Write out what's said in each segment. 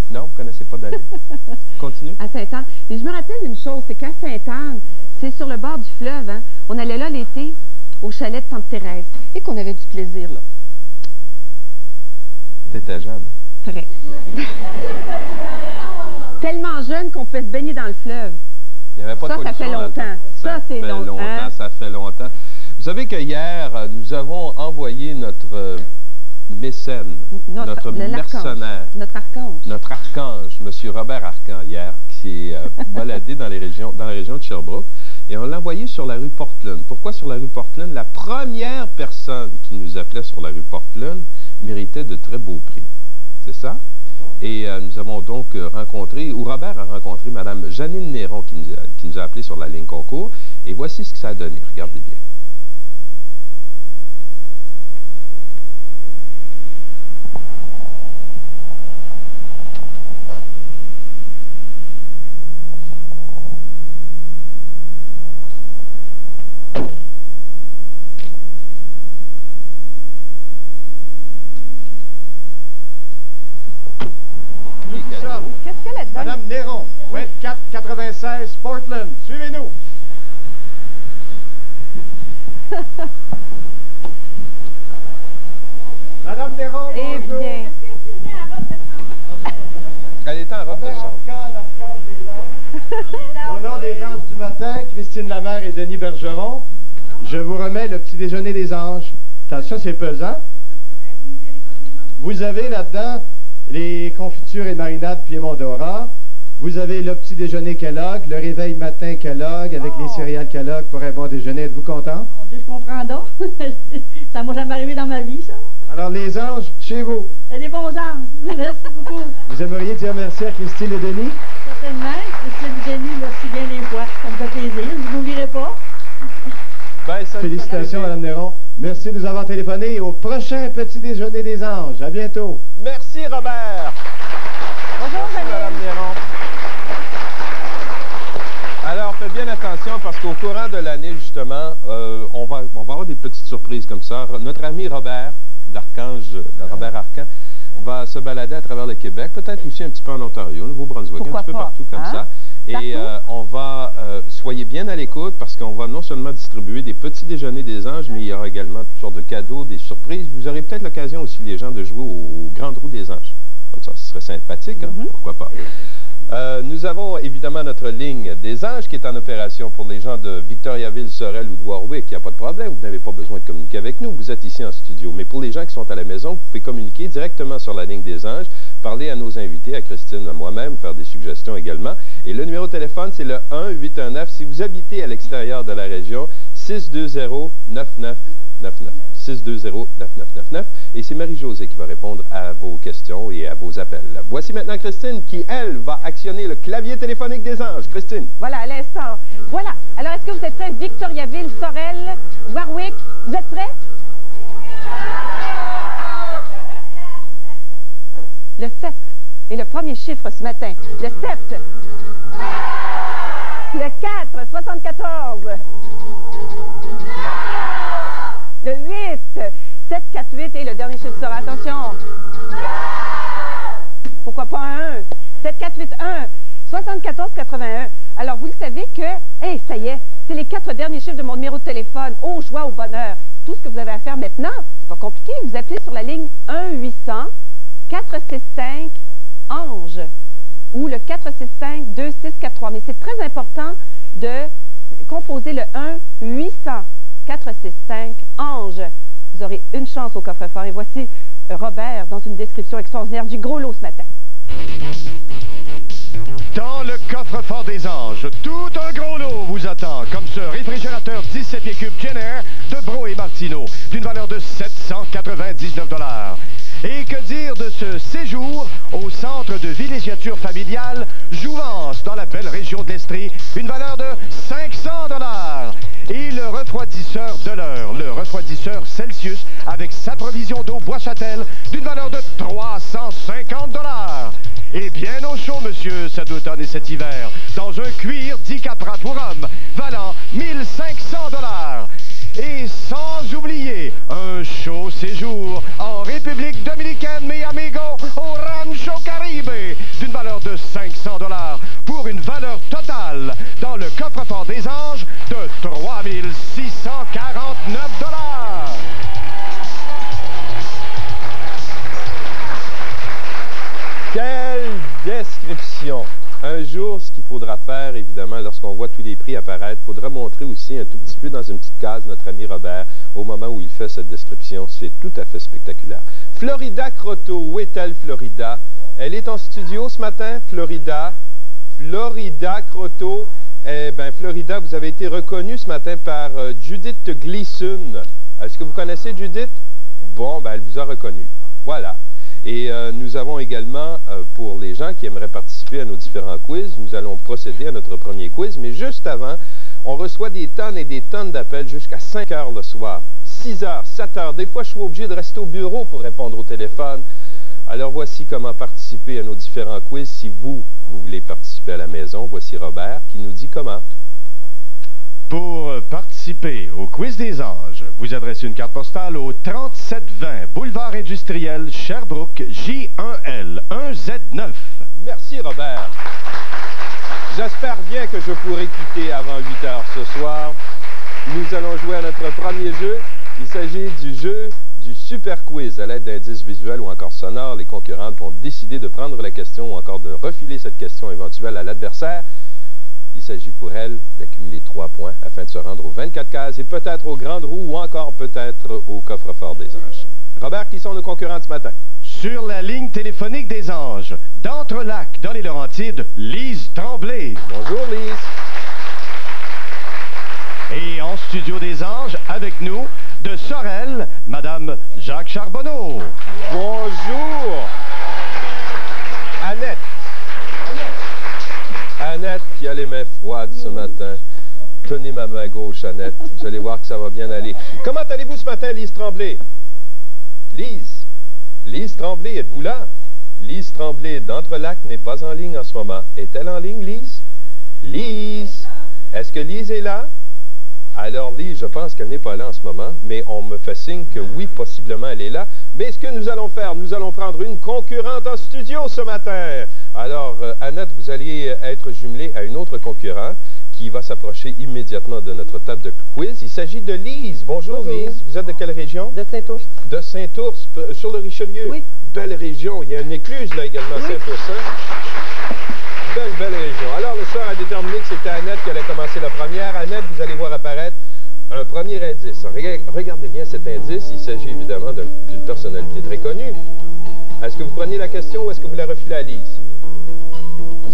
Non, vous ne connaissez pas Dania? Continue. À Sainte-Anne. Mais je me rappelle d'une chose, c'est qu'à Sainte-Anne, c'est sur le bord du fleuve, hein? On allait là l'été, au chalet de Tante Thérèse, et qu'on avait du plaisir, là. T'étais jeune. Très. Tellement jeune qu'on pouvait se baigner dans le fleuve. Il y avait pas de ça fait longtemps. Ça, c'est longtemps. Hein? Ça fait longtemps. Vous savez que hier, nous avons envoyé notre mécène, notre mercenaire, notre archange, M. Robert Arcan, hier, qui s'est baladé dans la région de Sherbrooke. Et on l'a envoyé sur la rue Portland. Pourquoi sur la rue Portland? La première personne qui nous appelait sur la rue Portland méritait de très beaux prix. C'est ça? Et nous avons donc rencontré, ou Robert a rencontré Mme Janine Néron qui nous a appelé sur la ligne concours. Et voici ce que ça a donné. Regardez bien. Qu'est-ce qu'il y a là-dedans? Madame Néron, 2496 Portland. Suivez-nous. Madame Néron, eh bonjour. bien. Elle était en robe de chambre. Au nom des anges du matin, Christine Lamère et Denis Bergeron, je vous remets le petit déjeuner des anges. Attention, c'est pesant. Vous avez là-dedans les confitures et marinades Piémont-Dora. Vous avez le petit déjeuner Kellogg, le réveil matin Kellogg avec les céréales Kellogg pour un bon déjeuner. Êtes-vous content? Mon Dieu, je comprends donc. Ça m'a jamais arrivé dans ma vie, ça. Alors, les anges, chez vous. Et des bons anges. Merci beaucoup. Vous aimeriez dire merci à Christine et Denis? Certainement. Christine et Denis, merci bien des fois. Ça me fait plaisir. Je ne l'oublierai pas. Ben, Félicitations, Mme Néron. Merci de nous avoir téléphoné et au prochain petit déjeuner des anges. À bientôt. Merci, Robert. Bonjour, Merci, Mme Néron. Alors, faites bien attention parce qu'au courant de l'année, justement, on va avoir des petites surprises comme ça. Notre ami Robert, l'archange, Robert Arcan, va se balader à travers le Québec, peut-être aussi un petit peu en Ontario, au Nouveau-Brunswick, un petit peu partout comme ça. Et on va, soyez bien à l'écoute parce qu'on va non seulement distribuer des petits déjeuners des anges, mais il y aura également toutes sortes de cadeaux, des surprises. Vous aurez peut-être l'occasion aussi, les gens, de jouer aux grandes roues des anges. Comme ça, ce serait sympathique, hein? Pourquoi pas? Nous avons évidemment notre ligne des anges qui est en opération pour les gens de Victoriaville, Sorel ou de Warwick. Il n'y a pas de problème, vous n'avez pas besoin de communiquer avec nous, vous êtes ici en studio. Mais pour les gens qui sont à la maison, vous pouvez communiquer directement sur la ligne des anges, parler à nos invités, à Christine, à moi-même, faire des suggestions également. Et le numéro de téléphone, c'est le 1-819. Si vous habitez à l'extérieur de la région, 620-9999. 620-9999. Et c'est Marie-Josée qui va répondre à vos questions et à vos appels. Voici maintenant Christine qui, elle, va actionner le clavier téléphonique des anges. Christine. Voilà, à l'instant. Voilà. Alors, est-ce que vous êtes prêts? Victoriaville, Sorel, Warwick, vous êtes prêts? Le 7 est le premier chiffre ce matin. Le 7. Le 4, 74. Le 8, 7, 4, 8 et le dernier chiffre sera, attention. Pourquoi pas un 1? 7, 4, 8, 1, 74, 81. Alors, vous le savez que, hey, ça y est, c'est les 4 derniers chiffres de mon numéro de téléphone. Au joie, au bonheur. Tout ce que vous avez à faire maintenant, c'est pas compliqué. Vous appelez sur la ligne 1-800-465-ANGE ou le 465-2643. Mais c'est très important de composer le 1-800-465-ANGE. Vous aurez une chance au coffre-fort. Et voici Robert dans une description extraordinaire du gros lot ce matin. Dans le coffre-fort des anges, tout un gros lot vous attend, comme ce réfrigérateur 17 pieds cubes Jenner de Bro et Martineau, d'une valeur de 799 $. Et que dire de ce séjour au centre de villégiature familiale Jouvence, dans la belle région de l'Estrie, une valeur de 500 $. Et le refroidisseur de l'heure, le refroidisseur Celsius, avec sa provision d'eau Bois-Châtel, d'une valeur de 350 $. Et bien au chaud, monsieur, cet automne et cet hiver, dans un cuir 10 Capra pour homme, valant 1500 $. Et sans oublier un chaud séjour en République dominicaine, mi amigo, au Rancho Caribe, 400 $ pour une valeur totale dans le coffre-fort des anges de 3 649 $. Quelle description! Un jour, ce qu'il faudra faire, évidemment, lorsqu'on voit tous les prix apparaître, il faudra montrer aussi un tout petit peu dans une petite case notre ami Robert au moment où il fait cette description. C'est tout à fait spectaculaire. Florida Croteau, où est-elle, Florida? Elle est en studio ce matin, Florida. Florida Croteau. Eh bien, Florida, vous avez été reconnue ce matin par Judith Gleason. Est-ce que vous connaissez Judith? Bon, ben, elle vous a reconnu. Voilà. Et nous avons également, pour les gens qui aimeraient participer à nos différents quiz, nous allons procéder à notre premier quiz. Mais juste avant, on reçoit des tonnes et des tonnes d'appels jusqu'à 5 heures le soir, 6 heures, 7 heures. Des fois, je suis obligé de rester au bureau pour répondre au téléphone. Alors, voici comment participer à nos différents quiz. Si vous voulez participer à la maison, voici Robert qui nous dit comment. Pour participer au Quiz des Anges, vous adressez une carte postale au 3720 Boulevard Industriel, Sherbrooke, J1L 1Z9. Merci, Robert. J'espère bien que je pourrai quitter avant 8 heures ce soir. Nous allons jouer à notre premier jeu. Il s'agit du jeu du Super Quiz. À l'aide d'indices visuels ou encore sonores, les concurrentes vont décider de prendre la question ou encore de refiler cette question éventuelle à l'adversaire. Il s'agit pour elle d'accumuler 3 points afin de se rendre aux 24 cases et peut-être aux grandes roues ou encore peut-être au coffre-fort des anges. Robert, qui sont nos concurrents ce matin? Sur la ligne téléphonique des anges, d'Entrelacs, dans les Laurentides, Lise Tremblay. Bonjour, Lise. Et en studio des anges, avec nous, de Sorel, Madame Jacques Charbonneau. Bonjour. Annette. Annette qui a les mains froides ce matin. Tenez ma main gauche, Annette. Vous allez voir que ça va bien aller. Comment allez-vous ce matin, Lise Tremblay? Lise. Lise Tremblay, êtes-vous là? Lise Tremblay d'Entrelacs n'est pas en ligne en ce moment. Est-elle en ligne, Lise? Lise. Est-ce que Lise est là? Alors, Lise, je pense qu'elle n'est pas là en ce moment, mais on me fait signe que oui, possiblement elle est là. Mais ce que nous allons faire, nous allons prendre une concurrente en studio ce matin. Alors, Annette, vous alliez être jumelée à une autre concurrente qui va s'approcher immédiatement de notre table de quiz. Il s'agit de Lise. Bonjour, Lise. Vous êtes de quelle région? De Saint-Ours. De Saint-Ours, sur le Richelieu? Oui. Belle région. Il y a une écluse là également, oui. Saint-Ours. Hein? Belle région. Alors, le soir a déterminé que c'était Annette qui allait commencer la première. Annette, vous allez voir apparaître un premier indice. Regardez bien cet indice. Il s'agit évidemment d'une personnalité très connue. Est-ce que vous prenez la question ou est-ce que vous la refilez à Lise?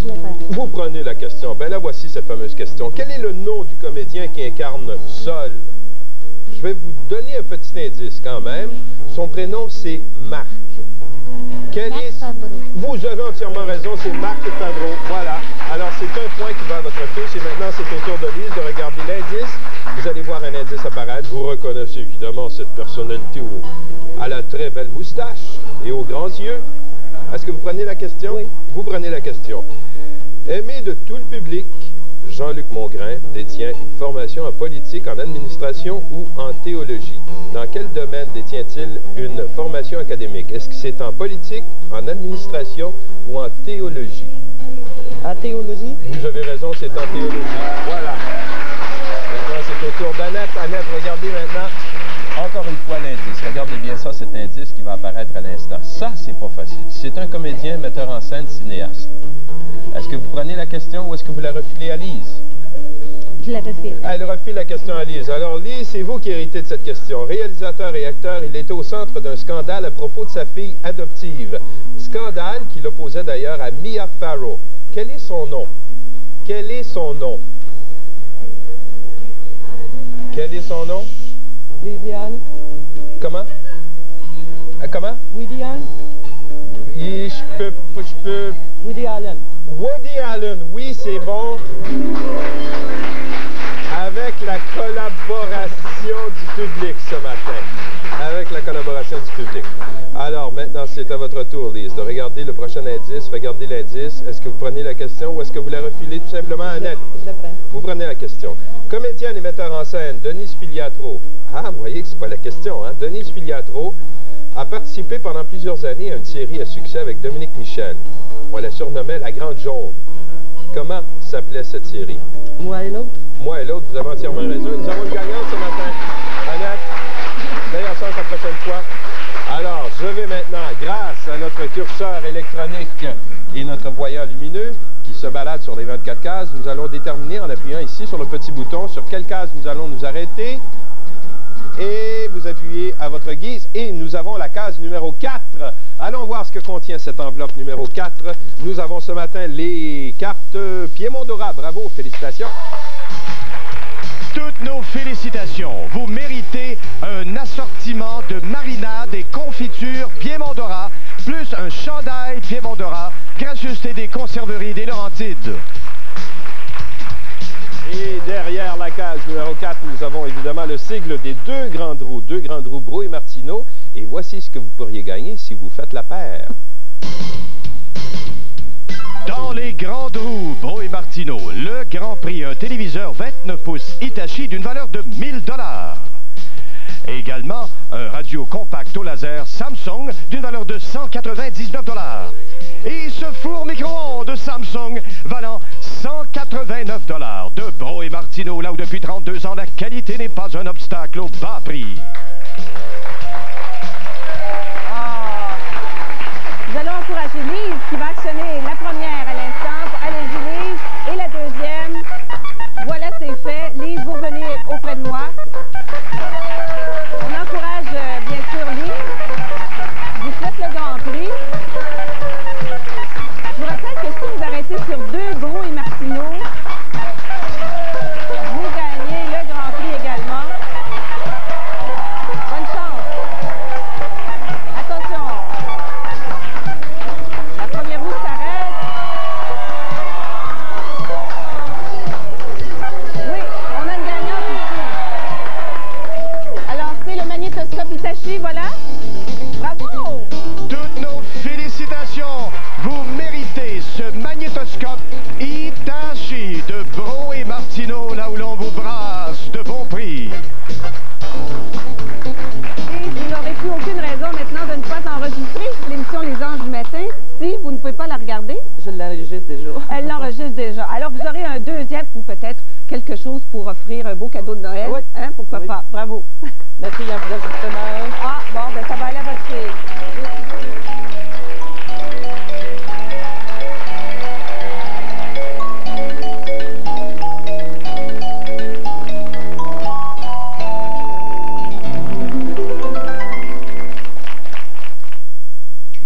Je la prends. Vous prenez la question. Ben là, voici cette fameuse question. Quel est le nom du comédien qui incarne Sol? Je vais vous donner un petit indice quand même. Son prénom, c'est Marc. Marc Favreau. Vous avez entièrement raison, c'est Marc Favreau. Voilà. Alors, c'est un point qui va à votre touche. Et maintenant, c'est au tour de Lise de regarder l'indice. Vous allez voir un indice apparaître. Vous reconnaissez évidemment cette personnalité à la très belle moustache et aux grands yeux. Est-ce que vous prenez la question? Oui. Vous prenez la question. Aimé de tout le public, Jean-Luc Mongrain détient une formation en politique, en administration ou en théologie. Dans quel domaine détient-il une formation académique? Est-ce que c'est en politique, en administration ou en théologie? En théologie? Vous avez raison, c'est en théologie. Voilà. Maintenant, c'est au tour d'Annette. Annette, regardez maintenant. Encore une fois l'indice. Regardez bien ça, cet indice qui va apparaître à l'instant. Ça, c'est pas facile. C'est un comédien, metteur en scène, cinéaste. Est-ce que vous prenez la question ou est-ce que vous la refilez à Lise? Je la refile. Elle refile la question à Lise. Alors, Lise, c'est vous qui héritez de cette question. Réalisateur et acteur, il était au centre d'un scandale à propos de sa fille adoptive. Scandale qui l'opposait d'ailleurs à Mia Farrow. Quel est son nom? Quel est son nom? Quel est son nom? Woody Allen. Comment? Comment? Woody Allen. Je peux... Woody Allen. Woody Allen, oui, c'est bon. Avec la collaboration du public ce matin. Avec la collaboration du public. Alors, maintenant, c'est à votre tour, Lise, de regarder le prochain indice. Regardez l'indice. Est-ce que vous prenez la question ou est-ce que vous la refilez tout simplement à Annette? Je la prends. Vous prenez la question. Comédienne et metteur en scène, Denise Filiatro. Ah, vous voyez que c'est pas la question, hein? Denise Filiatro a participé pendant plusieurs années à une série à succès avec Dominique Michel. On la surnommait la Grande Jaune. Comment s'appelait cette série? Moi et l'autre. Moi et l'autre, vous avez entièrement raison. Nous avons une gagnante ce matin. Annette, meilleure chance la prochaine fois. Alors, je vais maintenant, grâce à notre curseur électronique et notre voyant lumineux qui se balade sur les 24 cases, nous allons déterminer en appuyant ici sur le petit bouton sur quelle case nous allons nous arrêter. Et vous appuyez à votre guise. Et nous avons la case numéro 4. Allons voir ce que contient cette enveloppe numéro 4. Nous avons ce matin les cartes Piémont Dora. Bravo, félicitations. Toutes nos félicitations. Vous méritez un assortiment de marinades et confitures Piémont Dora, plus un chandail Piémont Dora, gracieuseté des conserveries des Laurentides. Et derrière la case numéro 4, nous avons évidemment le sigle des deux grandes roues Bro et Martineau. Et voici ce que vous pourriez gagner si vous faites la paire. Dans les grandes roues Bro et Martineau, le Grand Prix, un téléviseur 29 pouces Hitachi d'une valeur de 1000 $. Également, un radio compact au laser Samsung d'une valeur de 199 $. Et ce four micro-ondes Samsung valant 189 $ de Bro et Martineau, là où depuis 32 ans, la qualité n'est pas un obstacle au bas prix. Nous allons encourager Lise qui va actionner la première à l'instant. Allez-y Lise. Et la deuxième. Voilà, c'est fait. Lise, vous revenez auprès de moi. On encourage bien sûr Lise. Je vous souhaite le Grand Prix. Je vous rappelle que si vous arrêtez sur 2 Bro et Martineau, vous gagnez le Grand Prix également. Bonne chance. Attention. La première roue s'arrête. Oui, on a une gagnante ici. Alors, c'est le magnétoscope Hitachi, voilà. Bravo! Toutes nos félicitations. Vous méritez ce magnétoscope Hitachi de Bro et Martineau, là où l'on vous brasse de bon prix. Et vous n'aurez plus aucune raison maintenant de ne pas enregistrer l'émission Les Anges du matin si vous ne pouvez pas la regarder. Je l'enregistre déjà. Elle l'enregistre déjà. Alors, vous aurez un deuxième ou peut-être quelque chose pour offrir un beau cadeau de Noël. Oui. Hein? Pourquoi Oui. pas? Bravo. Ma fille en place justement. Ah, bon, ben ça va aller à votre fille.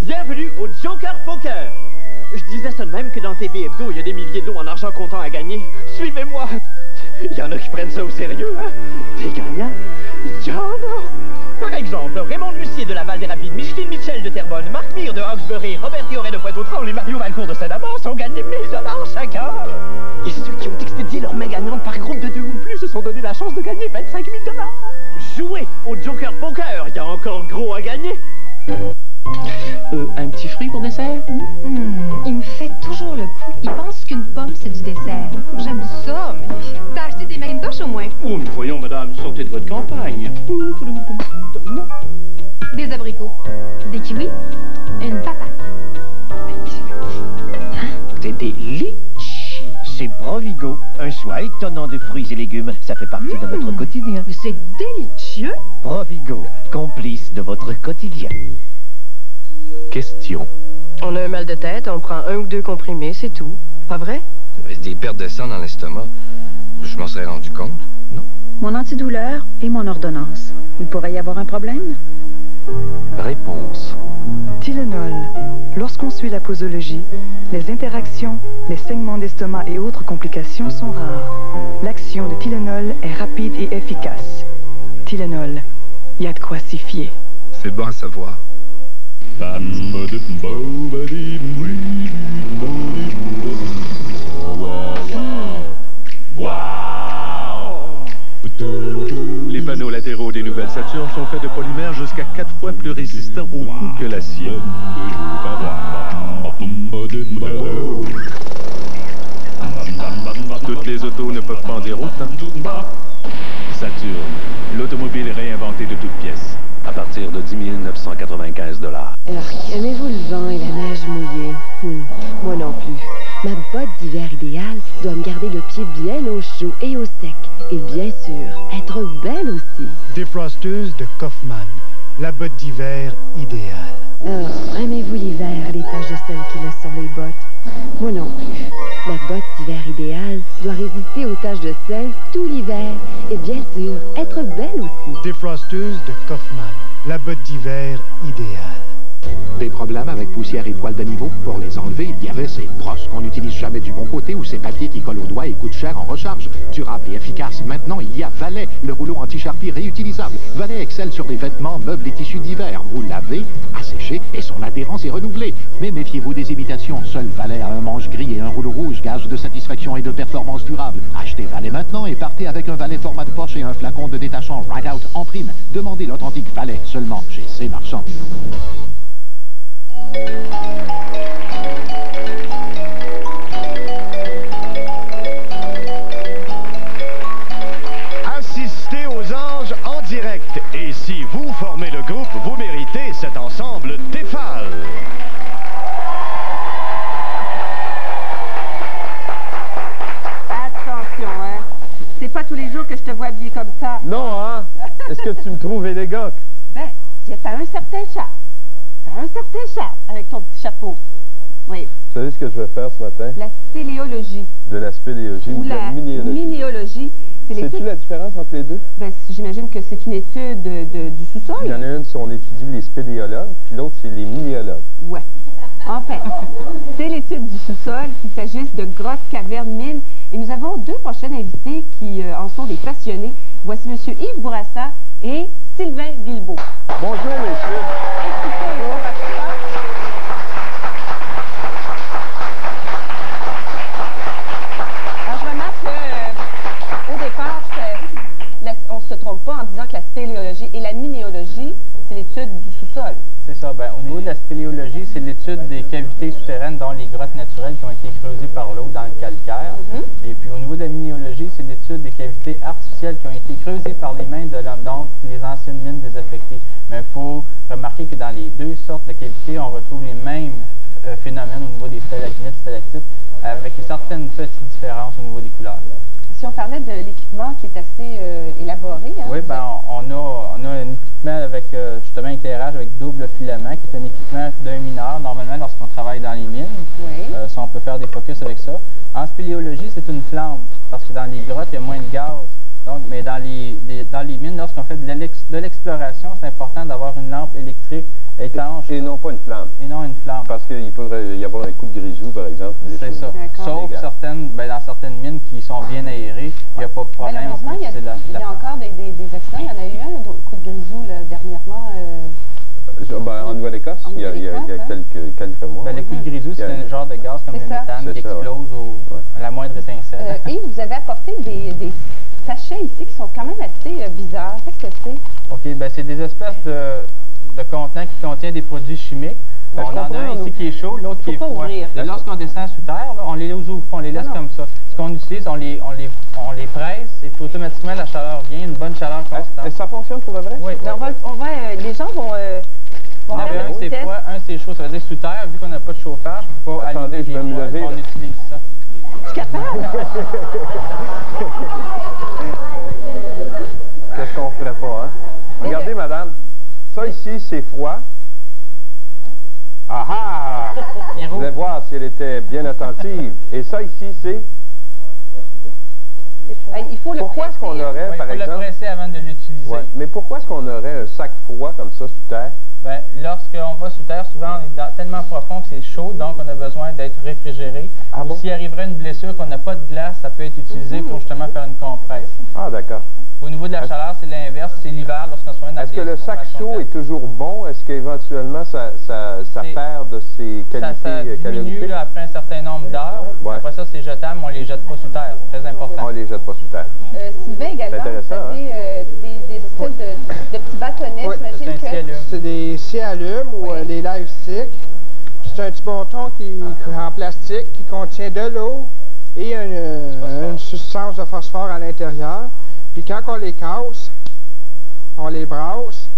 Bienvenue au Joker Poker. Je disais ça de même que dans TV Hebdo, il y a des milliers d'euros en argent comptant à gagner. Suivez-moi. Il y en a qui prennent ça au sérieux, hein? Des gagnants, il y en a. Par exemple, Raymond Lucier de Laval-des-Rapides, Micheline Mitchell de Terrebonne, Marc Mire de Hawkesbury, Robert Théoret de Pointe-aux-Trembles et Mario Valcourt de Saint-Amand ont gagné 1000 $ chacun. Et ceux qui ont expédié leur main gagnante par groupe de 2 ou plus se sont donné la chance de gagner 25 000 $. Jouez au Joker Poker, il y a encore gros à gagner. Un petit fruit pour dessert? Il me fait toujours le coup. Il pense qu'une pomme, c'est du dessert. J'aime ça, mais... T'as acheté des Macintosh au moins? Oh, mais voyons, madame, sortez de votre campagne. Des abricots. Des kiwis. Une patate. C'est des litchis. C'est Provigo, un choix étonnant de fruits et légumes. Ça fait partie de notre quotidien. Mais c'est délicieux. Provigo, complice de votre quotidien. Question. On a un mal de tête, on prend 1 ou 2 comprimés, c'est tout. Pas vrai? Des pertes de sang dans l'estomac. Je m'en serais rendu compte, non? Mon antidouleur et mon ordonnance. Il pourrait y avoir un problème? Réponse. Tylenol. Lorsqu'on suit la posologie, les interactions, les saignements d'estomac et autres complications sont rares. L'action de Tylenol est rapide et efficace. Tylenol, il y a de quoi s'y fier. C'est bon à savoir. Les panneaux latéraux des nouvelles Saturn sont faits de polymère jusqu'à 4 fois plus résistant au coup que l'acier. Toutes les autos ne peuvent pas en dire autant. Saturn, l'automobile réinventée de toutes pièces. À partir de 10 995 $. Alors, aimez-vous le vent et la neige mouillée? Moi non plus. Ma botte d'hiver idéale doit me garder le pied bien au chaud et au sec. Et bien sûr, être belle aussi. Défrosteuse de Kaufmann, la botte d'hiver idéale. Oh, aimez-vous l'hiver et les taches de sel qu'il laisse sur les bottes? Moi non plus. Ma botte d'hiver idéale doit résister aux taches de sel tout l'hiver. Et bien sûr, être belle aussi. Défrosteuse de Kaufmann, la botte d'hiver idéale. Des problèmes avec poussière et poils de niveau? Pour les enlever, il y avait ces brosses qu'on n'utilise jamais du bon côté ou ces papiers qui collent aux doigts et coûtent cher en recharge. Durable et efficace, maintenant il y a Valet, le rouleau anti-charpie réutilisable. Valet excelle sur des vêtements, meubles et tissus d'hiver. Vous lavez, asséchez et son adhérence est renouvelée. Mais méfiez-vous des imitations. Seul Valet a un manche gris et un rouleau rouge, gage de satisfaction et de performance durable. Achetez Valet maintenant et partez avec un Valet format de poche et un flacon de détachant Ride Out en prime. Demandez l'authentique Valet seulement chez C Marchand. Assistez aux anges en direct. Et si vous formez le groupe, vous méritez cet ensemble Tefal. Attention, hein. C'est pas tous les jours que je te vois habillé comme ça. Non, hein? Est-ce que tu me trouves élégant? Ben, t'as un certain charme. T'as un certain charme avec ton petit chapeau. Oui. Vous savez ce que je vais faire ce matin? La spéléologie. De la spéléologie ou de la minéologie? Minéologie. Sais-tu la différence entre les deux? Ben, j'imagine que c'est une étude du sous-sol. Il y en a une, si on étudie les spéléologues, puis l'autre, c'est les minéologues. Ouais. En fait, c'est l'étude du sous-sol, qu'il s'agisse de grosses, cavernes, mines. Et nous avons deux prochains invités qui en sont des passionnés. Voici M. Yves Bourassa et Sylvain Guilbeault. Bonjour, messieurs. Alors, je remarque qu'au départ, on ne se trompe pas en disant que la spéléologie et la minéologie, c'est l'étude du sous-sol. C'est ça. Ben, au niveau de la spéléologie, c'est l'étude des cavités souterraines, dont les grottes naturelles qui ont été creusées par l'eau dans le calcaire. Et puis au niveau de la minéologie, c'est l'étude des cavités artificielles qui ont été creusées par les mains de l'homme, donc les anciennes mines désaffectées. Mais il faut remarquer que dans les deux sortes de cavités, on retrouve les mêmes phénomènes au niveau des stalagmites, stalactites, avec certaines petites différences au niveau des couleurs. Si on parlait de l'équipement qui est assez élaboré. Hein, oui, ben, on a un équipement avec justement éclairage avec double filament, qui est un équipement d'un mineur, normalement lorsqu'on travaille dans les mines. Oui. Ça, on peut faire des focus avec ça. En spéléologie, c'est une flamme, parce que dans les grottes, il y a moins de gaz. Donc, mais dans les mines, lorsqu'on fait de l'exploration, c'est important d'avoir une lampe électrique étanche. Et non pas une flamme. Et non une flamme. Parce qu'il pourrait y avoir un coup de grisou, par exemple. C'est ça. Sauf certaines, dans certaines mines qui sont bien aérées, il n'y a pas de problème. Malheureusement, il y a encore des accidents. Il y en a eu un coup de grisou là, dernièrement. En Nouvelle-Écosse, il y a quelques mois. Ben, le coup de grisou, c'est un genre de gaz comme le méthane qui explose à la moindre étincelle. Et vous avez apporté des sachets ici qui sont quand même assez bizarres. Qu'est-ce que c'est? OK, ben c'est des espèces de contenants qui contiennent des produits chimiques. On en a un ici qui est chaud, l'autre qui est froid. Lorsqu'on descend sous terre, là, on les ouvre, on les laisse comme ça. Ce qu'on utilise, on les presse et puis automatiquement la chaleur vient, une bonne chaleur constante. Et ça fonctionne pour le vrai? Oui. Les gens vont un c'est froid, un c'est chaud. Ça veut dire que sous terre, vu qu'on n'a pas de chauffage, on ne peut pas allumer les poêles, on utilise ça. Je suis capable. Qu'est-ce qu'on ferait pas, hein? Regardez, madame, ça ici, c'est froid. Ah ah! Je voulais voir si elle était bien attentive. Et ça ici, c'est... Pourquoi est-ce qu'on aurait, par exemple... Il faut le presser avant de l'utiliser. Ouais. Mais pourquoi est-ce qu'on aurait un sac froid comme ça sous terre? Ben, lorsqu'on va sous terre, souvent, on est tellement profond que c'est chaud, donc on a besoin d'être réfrigéré. Ah bon? S'il arriverait une blessure, qu'on n'a pas de glace, ça peut être utilisé pour justement faire une compresse. Ah, d'accord. Au niveau de la chaleur, c'est l'inverse, c'est l'hiver lorsqu'on se met dans Est-ce que le sac chaud est toujours bon? Est-ce qu'éventuellement, ça perd de ses qualités ça diminue là, après un certain nombre d'heures. Ouais. Après ça, c'est jetable, mais on ne les jette pas sous terre. C'est très important. On ne les jette pas sous terre. Sylvain, également, vous avez des espèces de petits bâtonnets, j'imagine que... C'est des scie-allumes ou des live sticks. C'est un petit bâton en plastique qui contient de l'eau et une substance de phosphore à l'intérieur. Puis quand on les casse, on les brasse,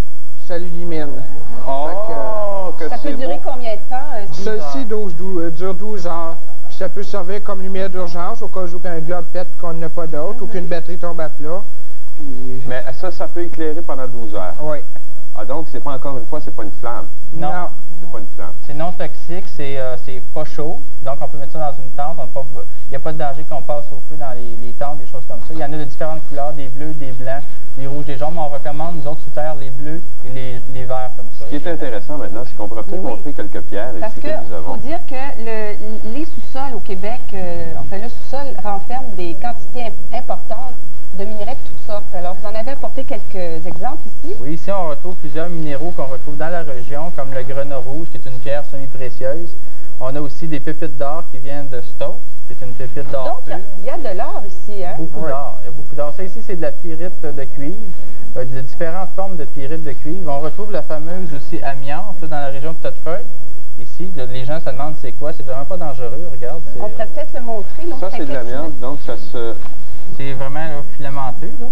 ça l'illumine. Ça peut durer combien de temps? Celle-ci dure 12 heures. Puis ça peut servir comme lumière d'urgence au cas où un globe pète et qu'on n'a pas d'autre, ou qu'une batterie tombe à plat. Puis... Mais ça peut éclairer pendant 12 heures. Oui. Ah, donc, c'est pas encore une fois, c'est pas une flamme. Non. C'est pas une flamme. C'est non toxique, c'est pas chaud, donc on peut mettre ça dans une tente. Il n'y a pas de danger qu'on passe au feu dans les tentes, des choses comme ça. Il y en a de différentes couleurs, des bleus, des blancs, des rouges, des jaunes, mais on recommande, nous autres, sous terre, les bleus et les verts comme ça. Ce qui est intéressant maintenant, c'est qu'on pourrait peut-être montrer quelques pierres ici que nous avons. Parce qu'il faut dire que les sous-sols au Québec, le sous-sol renferme des quantités importantes de minerais de toutes sortes. Alors, vous en avez apporté quelques exemples ici. Oui, ici, on retrouve plusieurs minéraux qu'on retrouve dans la région, comme le grenat rouge, qui est une pierre semi-précieuse. On a aussi des pépites d'or qui viennent de Stoke, qui est une pépite d'or pure. Donc, il y a de l'or ici, hein? Beaucoup d'or. Il y a beaucoup d'or. Ça, ici, c'est de la pyrite de cuivre, de différentes formes de pyrite de cuivre. On retrouve la fameuse aussi amiante, là, dans la région de Thetford. Ici, les gens se demandent c'est quoi. C'est vraiment pas dangereux, regarde. On pourrait peut-être le montrer. Ça, c'est de l'amiante, donc ça se... C'est vraiment là, filamenteux, là.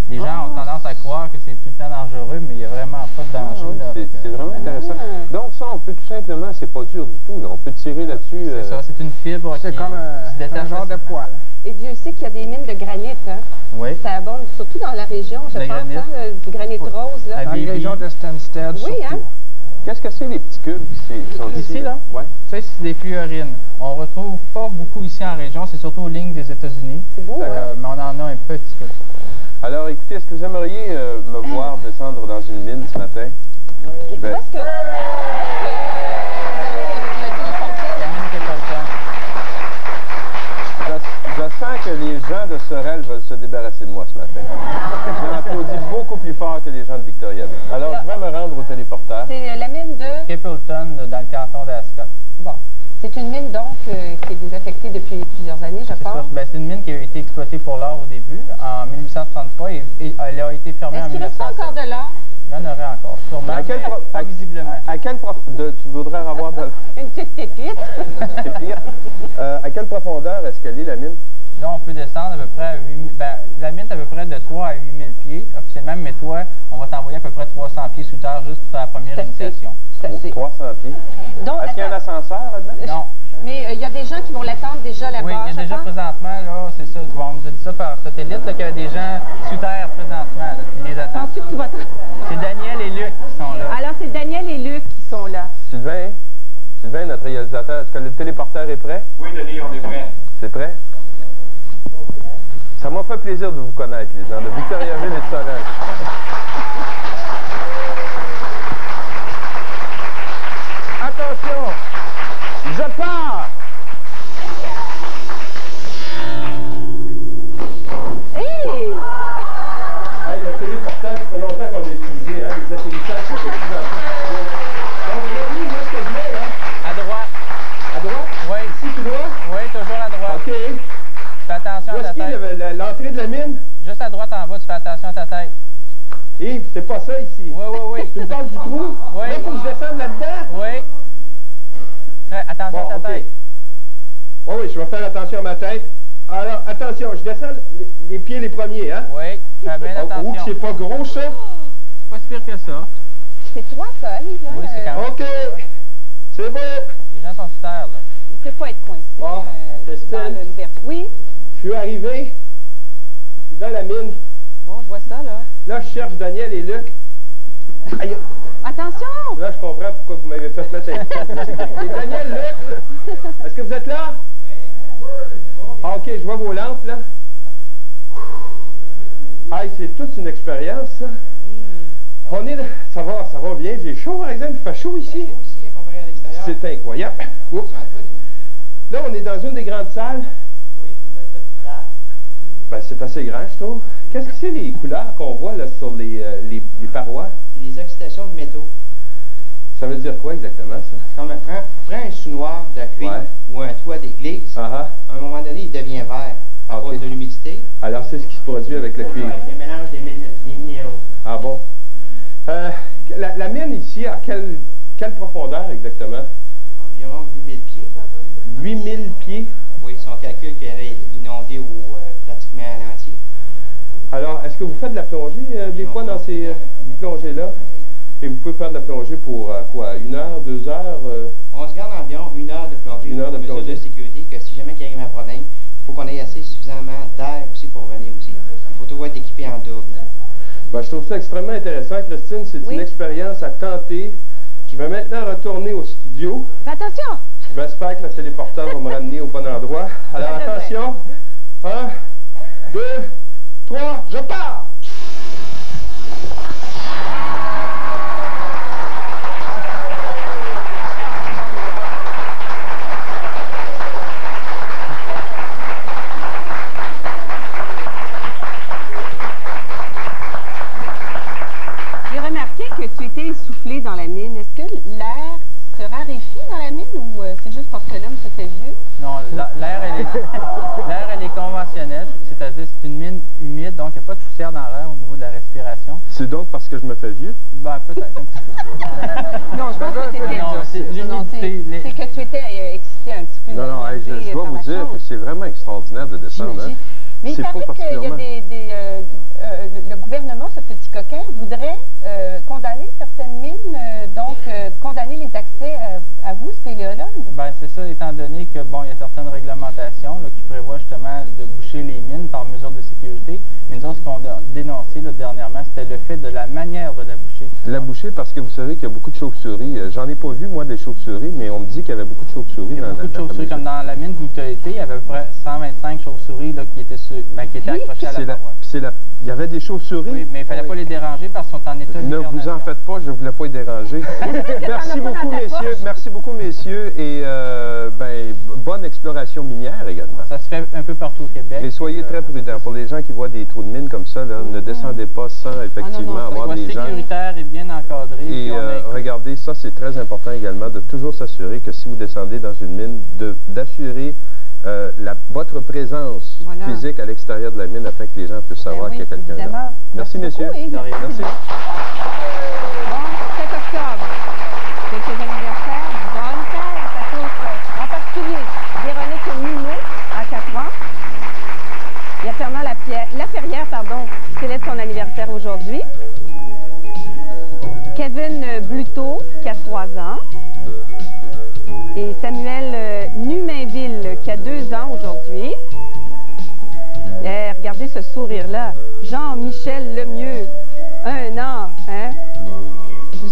Les gens ont tendance à croire que c'est tout le temps dangereux, mais il n'y a vraiment pas de danger. C'est vraiment intéressant. Donc ça, on peut tout simplement, c'est pas dur du tout, là. On peut tirer là-dessus. C'est ça, c'est une fibre qui comme un genre de poil. Et Dieu sait qu'il y a des mines de granit, hein? Oui. Ça abonde surtout dans la région, je pense, hein, du granit rose, là. Dans la région de Stansted, surtout. Hein? Qu'est-ce que c'est les petits cubes qui sont ici, là? Oui. Ça, c'est des fluorines. On ne retrouve pas beaucoup ici en région, c'est surtout aux lignes des États-Unis. C'est beau, mais on en a un petit peu. Alors, écoutez, est-ce que vous aimeriez me voir descendre dans une mine ce matin? Je vais... Je sens que les gens de Sorel veulent se débarrasser de moi ce matin. J'ai applaudi beaucoup plus fort que les gens de Victoriaville. Alors, je vais me rendre au téléporteur. C'est la mine de... Capleton, dans le canton d'Ascot. Bon. C'est une mine, donc, qui est désaffectée depuis plusieurs années, je pense. C'est une mine qui a été exploitée pour l'or au début, en 1863, et elle a été fermée en 1907. Est-ce qu'il reste encore de l'or? Il y en aurait encore, sûrement, pas visiblement. À quel tu voudrais avoir de... Une petite pépite. À quelle profondeur est-ce qu'elle est, la mine? Là, on peut descendre à peu près à 8 000... la mine est à peu près de 3 à 8 000 pieds, officiellement, mais toi, on va t'envoyer à peu près 300 pieds sous terre juste pour la première initiation. 300 pieds. Est-ce qu'il y a un ascenseur là-dedans? Non. Mais il y a des gens qui vont l'attendre déjà là-bas. Oui, il y a déjà présentement, là, c'est ça, on nous a dit ça par satellite, qu'il y a des gens sous terre présentement, là, qui les attendent. Penses-tu que tu vas C'est Daniel et Luc qui sont là. Alors, c'est Daniel et Luc qui sont là. Sylvain, notre réalisateur, est-ce que le téléporteur est prêt? Oui, Denis, on est prêt. C'est prêt? Ça m'a fait plaisir de vous connaître, les gens de Victoriaville et de Sorel. Attention! Je pars! Hey! Le téléporteur, ça fait longtemps qu'on l'a utilisé, hein? Les atterrissages sont de plus en plus. Donc, regardez, où est-ce que je mets, là? À droite. À droite? Oui. Ici, tout droit? Oui, toujours à droite. OK. Fais attention à ta tête. Où est-ce qu'il y a l'entrée de la mine? Juste à droite en bas, tu fais attention à ta tête. Yves, c'est pas ça ici. Oui. Tu me parles du trou? Oui. Là, faut que je descende là-dedans? Oui. Attention à ta tête. Oui, je vais faire attention à ma tête. Alors, attention, je descends les pieds les premiers, hein? Oui, fais bien attention. C'est pas gros, ça? C'est pas si pire que ça. C'est 3 sols, Yves. Oui, c'est quand même. OK. C'est bon. Les gens sont sous terre, là. Il ne peut pas être coincé. Bon, Christine. Oui? Je suis arrivé. Je suis dans la mine. Bon, je vois ça, là. Là, je cherche Daniel et Luc. Aïe. Attention! Là, je comprends pourquoi vous m'avez fait mettre un... Et Daniel, Luc, est-ce que vous êtes là? Ah, OK, je vois vos lampes, là. Aïe, c'est toute une expérience, ça. On est là. Ça va bien. J'ai chaud, par exemple. Il fait chaud ici. C'est incroyable. Oups. Là, on est dans une des grandes salles. Oui, c'est une petite salle. Ben, c'est assez grand, je trouve. Qu'est-ce que c'est les couleurs qu'on voit là sur les parois? C'est des oxydations de métaux. Ça veut dire quoi exactement, ça? Comme prends un sous-noir de cuivre ou un toit d'église. À un moment donné, il devient vert à cause de l'humidité. Alors, c'est ce qui se produit avec le cuivre. Avec le mélange des minéraux. Ah bon? La mine ici, à quelle profondeur exactement? Environ 8000 pieds. 8000 pieds? Oui, si on calcule qu'elle est inondée pratiquement à l'entier. Alors, est-ce que vous faites de la plongée des fois dans ces... Vous plongez là? Et vous pouvez faire de la plongée pour quoi? 1 heure, 2 heures? On se garde environ 1 heure de plongée. 1 heure de plongée. Mesure de sécurité, que si jamais il arrive un problème, il faut qu'on ait assez suffisamment d'air aussi pour revenir aussi. Il faut toujours être équipé en double. Ben, je trouve ça extrêmement intéressant, Christine. C'est une expérience à tenter. Je vais maintenant retourner au studio. Fais attention! J'espère que le téléporteur va me ramener au bon endroit. Alors attention. 1, 2, 3, je pars! J'ai remarqué que tu étais essoufflé dans la mine. Est-ce que l'air se raréfie dans la mine ou c'est juste parce que l'homme se fait vieux? Non, l'air, elle est conventionnelle, c'est-à-dire c'est une mine humide, donc il n'y a pas de poussière dans l'air au niveau de la respiration. C'est donc parce que je me fais vieux? Ben, peut-être un petit peu. Non, je pense que c'est que tu étais excité un petit peu. Non, non, je dois vous dire que c'est vraiment extraordinaire de descendre. Hein? Mais il paraît qu'il y a le gouvernement, ce petit coquin, voudrait condamner certaines mines, donc condamner les accès à vous, spéléologues? Bien, c'est ça, étant donné que, bon, il y a certaines réglementations là, qui prévoient justement de boucher les mines par mesure de sécurité. Mais nous autres, ce qu'on a dénoncé là, dernièrement, c'était le fait de la manière de la boucher. La boucher, parce que vous savez qu'il y a beaucoup de chauves-souris. J'en ai pas vu, moi, des chauves-souris, mais on me dit qu'il y avait beaucoup de chauves-souris dans la mine. Beaucoup de chauves-souris, comme dans la mine où tu as été, il y avait à peu près 125 chauves-souris qui étaient accrochées à la paroi. Il y avait des chauves-souris? Oui, mais il ne fallait pas les déranger parce qu'ils sont en état de Ne vous en faites pas, je ne voulais pas les déranger. Merci beaucoup, messieurs. Merci beaucoup, messieurs. Et bonne exploration minière également. Ça se fait un peu partout au Québec. Et soyez très prudents. Pour les gens qui voient des trous de mine comme ça, là, ne descendez pas sans effectivement avoir des gens. Sécuritaire et bien encadré. Et regardez, ça c'est très important également, de toujours s'assurer que si vous descendez dans une mine, d'assurer votre présence physique à l'extérieur de la mine afin que les gens puissent savoir qu'il y a quelqu'un là. Merci, messieurs. Merci. Merci. Bon, 7 octobre, quelques anniversaires, bonne fête à tous, en particulier Véronique Minot, à 4 ans. Il y a Fernand Laferrière, célèbre son anniversaire aujourd'hui. Kevin Bluteau, qui a 3 ans. Et Samuel Numainville, qui a 2 ans aujourd'hui. Regardez ce sourire-là. Jean-Michel Lemieux, 1 an. Hein?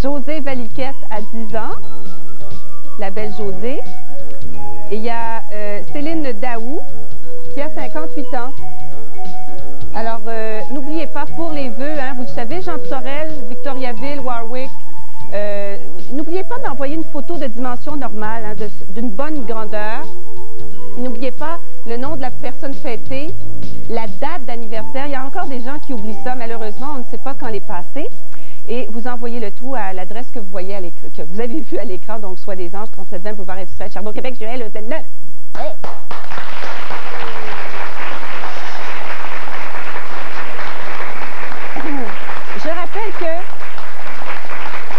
José Valiquette, à 10 ans. La belle Josée. Et il y a Céline Daou, qui a 58 ans. Alors, n'oubliez pas, pour les vœux, hein, vous le savez, Jean Sorel, Victoriaville, Warwick, n'oubliez pas d'envoyer une photo de dimension normale, hein, d'une bonne grandeur. N'oubliez pas le nom de la personne fêtée, la date d'anniversaire. Il y a encore des gens qui oublient ça, malheureusement, on ne sait pas quand les passer. Et vous envoyez le tout à l'adresse que vous voyez à l'écran, que vous avez vue à l'écran, donc soit des Anges, 3720 Boulevard Industriel, Sherbrooke, Québec, Joël, Hôtel 9. Hey. Je rappelle que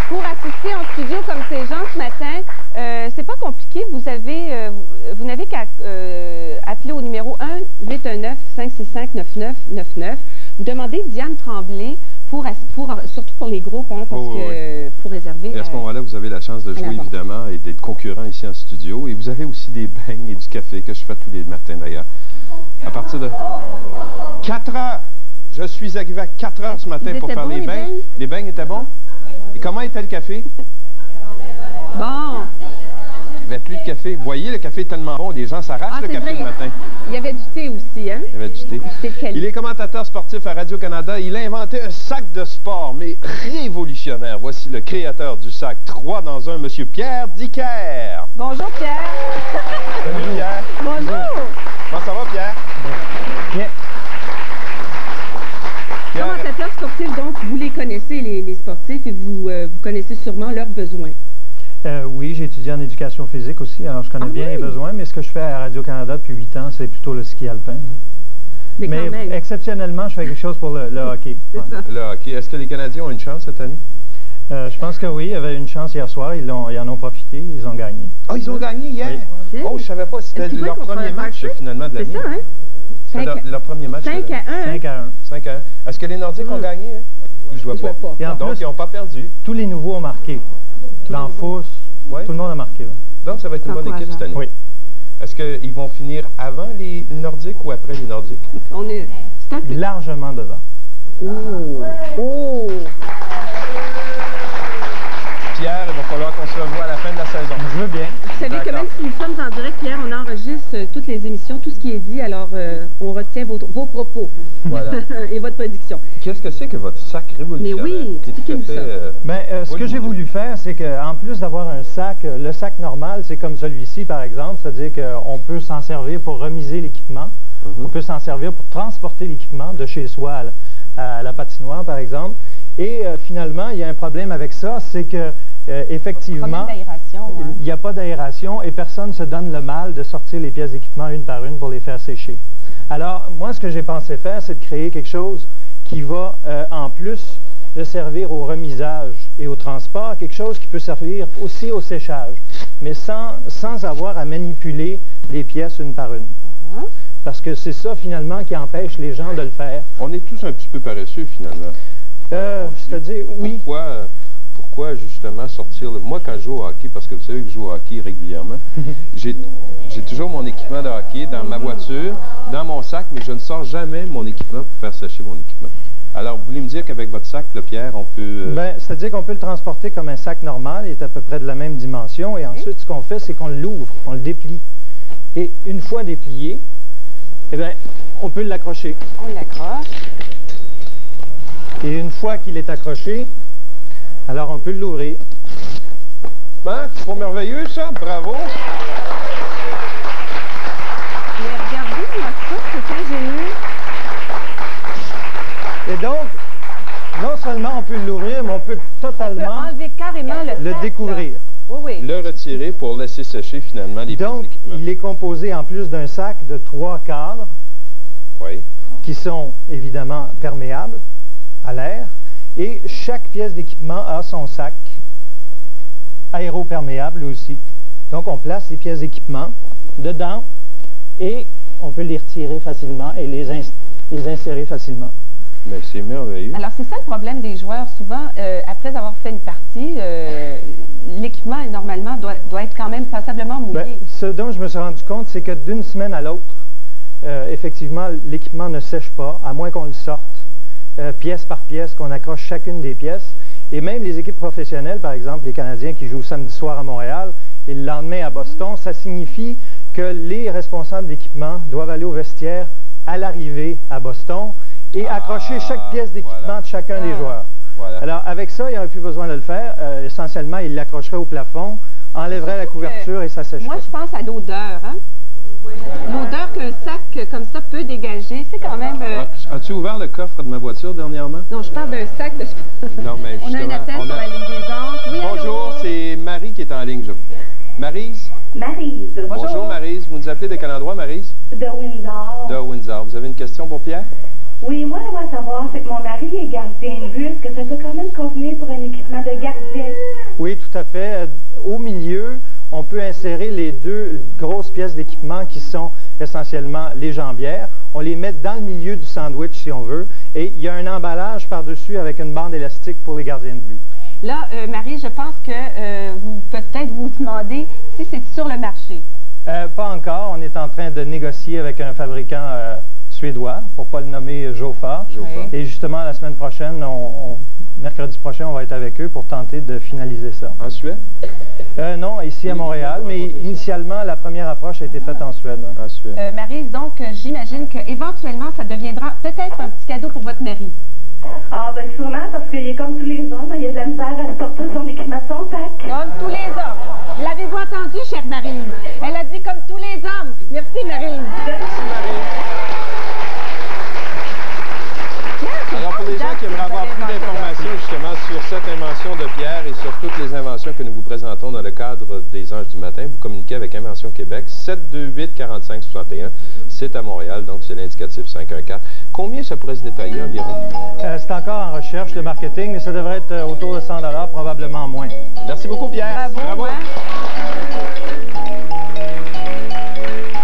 pour assister en studio comme ces gens ce matin, c'est pas compliqué. Vous n'avez qu'à appeler au numéro 1-819-565-9999. Vous demandez Diane Tremblay surtout pour les groupes, hein, parce que pour réserver. Et à ce moment-là, vous avez la chance de jouer évidemment et d'être concurrent ici en studio. Et vous avez aussi des beignes et du café que je fais tous les matins d'ailleurs. À partir de 4 heures. Je suis arrivé à 4 heures ce matin pour faire les beignes. Les beignes étaient bons? Et comment était le café? Bon. Il y avait plus de café. Vous voyez, le café est tellement bon, les gens s'arrachent le café le matin. Il y avait du thé aussi, hein? Il y avait du thé. Il est commentateur sportif à Radio-Canada. Il a inventé un sac de sport, mais révolutionnaire. Voici le créateur du sac 3 dans 1, M. Pierre Dicker. Bonjour, Pierre. Salut, Pierre. Bonjour. Comment ça va, Pierre? Bien. Commentateur sportif, donc, vous les connaissez, les sportifs, et vous connaissez sûrement leurs besoins. Oui, j'ai étudié en éducation physique aussi, alors je connais bien les besoins, mais ce que je fais à Radio-Canada depuis 8 ans, c'est plutôt le ski alpin. Mais quand même. Exceptionnellement, je fais quelque chose pour le hockey. C'est ça. Le hockey. Est-ce que les Canadiens ont une chance cette année? Je pense que oui, il y avait une chance hier soir, ils en ont profité, ils ont gagné. Ah, ils ont gagné hier? Oui. Oh, je ne savais pas, c'était leur premier match finalement de l'année. C'est ça, hein? Leur premier match. 5-1. 5-1. 5-1. Est-ce que les Nordiques ont gagné? Hein? Ils jouaient pas. Et en Donc, plus, ils n'ont pas perdu. Tous les nouveaux ont marqué. Dans Fausse, tout le monde a marqué. Là. Donc, ça va être une bonne équipe cette année. Oui. Est-ce qu'ils vont finir avant les Nordiques ou après les Nordiques? C'est un peu... Largement devant. Pierre, il va falloir qu'on se revoie à la fin de la saison. Je veux bien. Vous savez que même si nous sommes en direct, Pierre, on enregistre toutes les émissions, tout ce qui est dit, alors on retient vos propos et votre prédiction. Qu'est-ce que c'est que votre sac révolutionnaire? Mais oui, expliquez-nous ça. Ce que j'ai voulu faire, c'est qu'en plus d'avoir un sac, le sac normal, c'est comme celui-ci, par exemple, c'est-à-dire qu'on peut s'en servir pour remiser l'équipement, on peut s'en servir pour transporter l'équipement de chez soi à la patinoire, par exemple. Et finalement, il y a un problème avec ça, c'est que effectivement, il n'y a pas d'aération et personne ne se donne le mal de sortir les pièces d'équipement une par une pour les faire sécher. Alors, moi, ce que j'ai pensé faire, c'est de créer quelque chose qui va, en plus de servir au remisage et au transport, quelque chose qui peut servir aussi au séchage, mais sans avoir à manipuler les pièces une par une. Parce que c'est ça, finalement, qui empêche les gens de le faire. On est tous un petit peu paresseux, finalement. C'est-à-dire, oui. Pourquoi justement sortir... Moi, quand je joue au hockey, parce que vous savez que je joue au hockey régulièrement, j'ai toujours mon équipement de hockey dans ma voiture, dans mon sac, mais je ne sors jamais mon équipement pour faire sécher mon équipement. Alors, vous voulez me dire qu'avec votre sac, là, Pierre, on peut... c'est-à-dire qu'on peut le transporter comme un sac normal, il est à peu près de la même dimension, et ensuite, ce qu'on fait, c'est qu'on l'ouvre, on le déplie. Et une fois déplié, eh bien, on peut l'accrocher. On l'accroche. Et une fois qu'il est accroché, alors on peut l'ouvrir. C'est pas merveilleux, ça? Bravo! Mais regardez-moi ça, c'est ingénieux. Et donc, non seulement on peut l'ouvrir, mais on peut totalement enlever carrément le découvrir. Le retirer pour laisser sécher finalement les pièces d'équipement. Donc, il est composé en plus d'un sac de 3 cadres qui sont évidemment perméables à l'air. Et chaque pièce d'équipement a son sac aéroperméable aussi. Donc, on place les pièces d'équipement dedans et on peut les retirer facilement et les insérer facilement. Mais c'est merveilleux. Alors, c'est ça le problème des joueurs. Souvent, après avoir fait une partie, l'équipement, normalement, doit être quand même passablement mouillé. Ce dont je me suis rendu compte, c'est que d'une semaine à l'autre, effectivement, l'équipement ne sèche pas, à moins qu'on le sorte, pièce par pièce, qu'on accroche chacune des pièces. Et même les équipes professionnelles, par exemple, les Canadiens qui jouent samedi soir à Montréal et le lendemain à Boston, ça signifie que les responsables d'équipement doivent aller au vestiaire à l'arrivée à Boston et accrocher chaque pièce d'équipement de chacun des joueurs. Alors, avec ça, il n'y aurait plus besoin de le faire. Essentiellement, il l'accrocherait au plafond, enlèverait la couverture et ça sécherait. Moi, je pense à l'odeur. Hein? L'odeur qu'un sac comme ça peut dégager, c'est quand même... As-tu ouvert le coffre de ma voiture dernièrement? Non, je parle d'un sac de... Non, mais on a un appel sur la ligne des anges. Oui, bonjour, c'est Marie qui est en ligne. Maryse? Maryse. Bonjour Maryse. Vous nous appelez de quel endroit, Maryse? De Windsor. De Windsor. Vous avez une question pour Pierre? Oui, moi, j'aimerais savoir, c'est que mon mari est gardien de but. Est-ce que ça peut quand même convenir pour un équipement de gardien? Oui, tout à fait. Au milieu, on peut insérer les 2 grosses pièces d'équipement qui sont essentiellement les jambières. On les met dans le milieu du sandwich, si on veut, et il y a un emballage par-dessus avec une bande élastique pour les gardiens de but. Là, Marie, je pense que vous peut-être vous demandez si c'est sur le marché. Pas encore. On est en train de négocier avec un fabricant suédois, pour ne pas le nommer Jofa. Et justement, la semaine prochaine, mercredi prochain, on va être avec eux pour tenter de finaliser ça. En Suède? Non, ici à Montréal, mais initialement, la première approche a été faite en Suède. En Suède. Maryse, donc, j'imagine qu'éventuellement, ça deviendra peut-être un petit cadeau pour votre mari. Ah, ben sûrement, parce qu'il est comme tous les hommes, il a de la misère à sortir son équipement de son sac. Comme tous les hommes. L'avez-vous entendu, chère Maryse? Elle a dit comme tous les hommes. Merci, Maryse. Merci, Maryse. Alors, pour les gens qui aimeraient avoir plus d'informations justement sur cette invention de Pierre et sur toutes les inventions que nous vous présentons dans le cadre des Anges du matin, vous communiquez avec Invention Québec, 728-4561. C'est à Montréal, donc c'est l'indicatif 514. Combien ça pourrait se détailler environ? C'est encore en recherche de marketing, mais ça devrait être autour de 100 $, probablement moins. Merci beaucoup, Pierre. Bravo.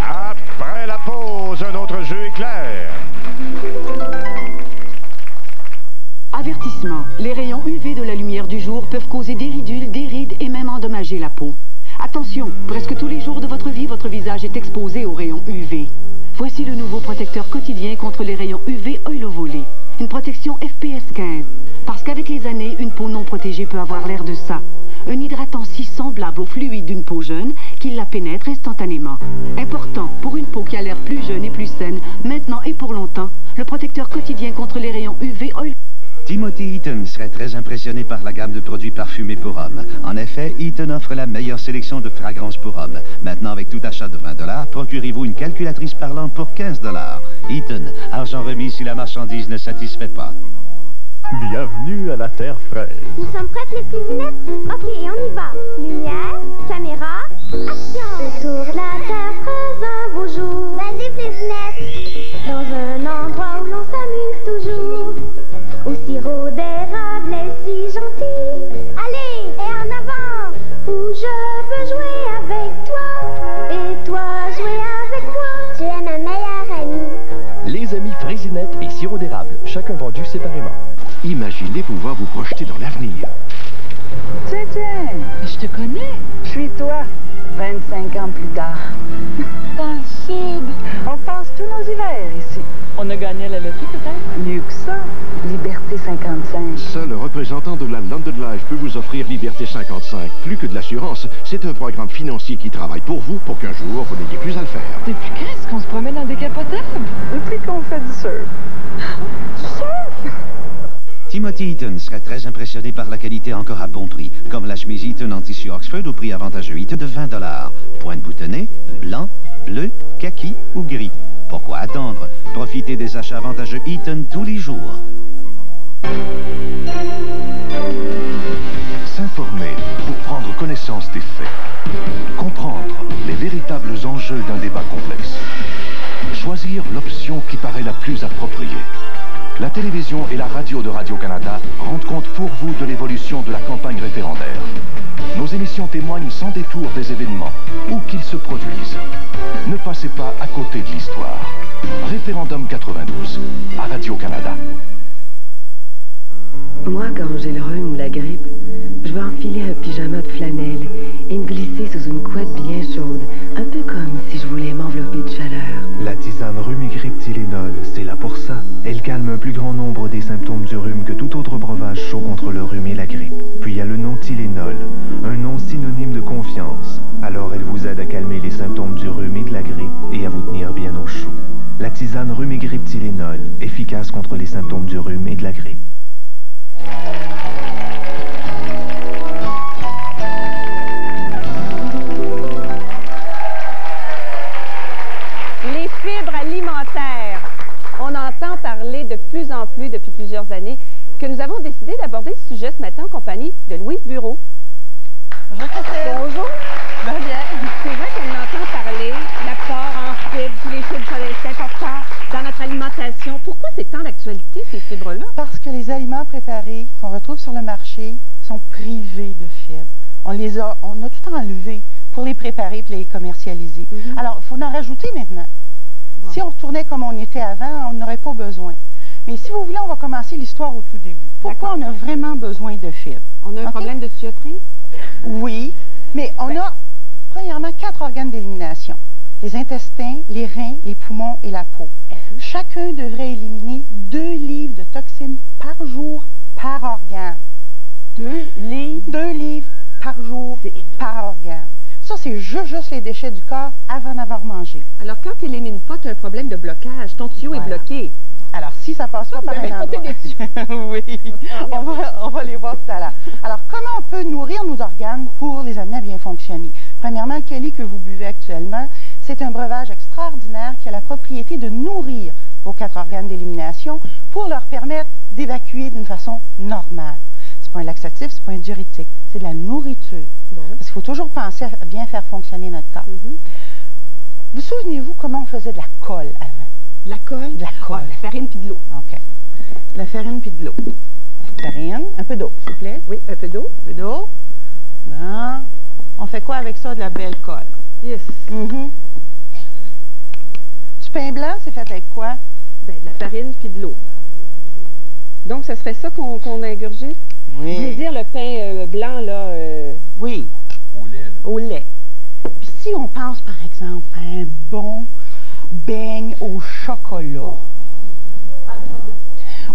Après la pause, un autre jeu éclair. Avertissement. Avertissement. Les rayons UV de la lumière du jour peuvent causer des ridules, des rides et même endommager la peau. Attention, presque tous les jours de votre vie, votre visage est exposé aux rayons UV. Voici le nouveau protecteur quotidien contre les rayons UV Oil Volé. Une protection FPS 15. Parce qu'avec les années, une peau non protégée peut avoir l'air de ça. Un hydratant si semblable au fluide d'une peau jeune qu'il la pénètre instantanément. Important, pour une peau qui a l'air plus jeune et plus saine, maintenant et pour longtemps, le protecteur quotidien contre les rayons UV Oil. Timothy Eaton serait très impressionné par la gamme de produits parfumés pour hommes. En effet, Eaton offre la meilleure sélection de fragrances pour hommes. Maintenant, avec tout achat de 20 $, procurez-vous une calculatrice parlante pour 15 $. Eaton, argent remis si la marchandise ne satisfait pas. Bienvenue à la Terre fraise. Nous sommes prêtes les cuisinettes? Ok, et on y va. Lumière, caméra, action! Autour de la Terre fraise, un beau jour. Vas-y, cuisinettes! Dans un endroit où l'on s'amuse toujours. Au sirop d'érable est si gentil. Allez, et en avant, où je veux jouer avec toi. Et toi, jouer avec moi. Tu es ma meilleure amie. Les amis Fraisinette et sirop d'érable, chacun vendu séparément. Imaginez pouvoir vous projeter dans l'avenir. Tiens, je te connais. Je suis toi, 25 ans plus tard. Dans le sud, on passe tous nos hivers ici. On a gagné la loterie peut-être? Mieux que ça, Liberté 55. Seul le représentant de la London Life peut vous offrir Liberté 55. Plus que de l'assurance, c'est un programme financier qui travaille pour vous pour qu'un jour, vous n'ayez plus à le faire. Depuis quand est-ce qu'on se promène en décapotable? Depuis qu'on fait du surf. Du surf? Timothy Eaton serait très impressionné par la qualité encore à bon prix, comme la chemise Eaton en tissu Oxford au prix avantageux Eaton de 20 $. Pointe boutonnée, blanc, bleu, kaki ou gris. Pourquoi attendre? Profitez des achats avantageux Eaton tous les jours. S'informer pour prendre connaissance des faits. Comprendre les véritables enjeux d'un débat complexe. Choisir l'option qui paraît la plus appropriée. La télévision et la radio de Radio-Canada rendent compte pour vous de l'évolution de la campagne référendaire. Nos émissions témoignent sans détour des événements, où qu'ils se produisent. Ne passez pas à côté de l'histoire. Référendum 92, à Radio-Canada. Moi, quand j'ai le rhume ou la grippe, je vais enfiler un pyjama de flanelle et me glisser sous une couette bien chaude, un peu comme si je voulais m'envelopper de chaleur. La tisane rhume et grippe Tylenol, c'est là pour ça. Elle calme un plus grand nombre des symptômes du rhume que tout autre breuvage chaud contre le rhume et la grippe. Puis il y a le nom Tylenol, un nom synonyme de confiance. Alors elle vous aide à calmer les symptômes du rhume et de la grippe et à vous tenir bien au chaud. La tisane rhume et grippe Tylenol, efficace contre les symptômes du rhume et de la grippe. Les fibres alimentaires. On entend parler de plus en plus depuis plusieurs années que nous avons décidé d'aborder ce sujet ce matin en compagnie de Louise Bureau. Bonjour, Christine. Bonjour. Va bien. C'est vrai qu'on entend parler l'apport en fibres, tous les fibres, c'est important dans notre alimentation. Pourquoi c'est tant d'actualité, ces fibres-là? Parce que les aliments préparés qu'on retrouve sur le marché sont privés de fibres. On a tout enlevé pour les préparer et les commercialiser. Alors, il faut en rajouter maintenant. Bon. Si on retournait comme on était avant, on n'aurait pas besoin. Mais si vous voulez, on va commencer l'histoire au tout début. Pourquoi on a vraiment besoin de fibres? On a un problème de tuyauterie? Oui, mais on a premièrement 4 organes d'élimination. Les intestins, les reins, les poumons et la peau. Chacun devrait éliminer 2 livres de toxines par jour par organe. 2 livres? 2 livres par jour par organe. Ça, c'est juste les déchets du corps avant d'avoir mangé. Alors, quand tu n'élimines pas, tu as un problème de blocage. Ton tuyau est bloqué. Alors, si ça passe pas par un endroit... Oui, on va les voir tout à l'heure. Alors, comment on peut nourrir nos organes pour les amener à bien fonctionner? Premièrement, le Kelly que vous buvez actuellement, c'est un breuvage extraordinaire qui a la propriété de nourrir vos 4 organes d'élimination pour leur permettre d'évacuer d'une façon normale. C'est pas un laxatif, c'est pas un diurétique, c'est de la nourriture. Bon. Parce qu'il faut toujours penser à bien faire fonctionner notre corps. Vous souvenez-vous comment on faisait de la colle avant? De la colle? De la colle. La farine puis de l'eau. OK. De la farine puis de l'eau. Farine, un peu d'eau, s'il vous plaît. Oui, un peu d'eau. Un peu d'eau. Bon. On fait quoi avec ça? De la belle colle. Yes. Du pain blanc, c'est fait avec quoi? Ben, de la farine puis de l'eau. Donc, ce serait ça qu'on ingurgite? Oui. Vous voulez dire le pain blanc, là? Oui. Au lait, là. Au lait. Puis si on pense, par exemple, à un bon beigne au chocolat,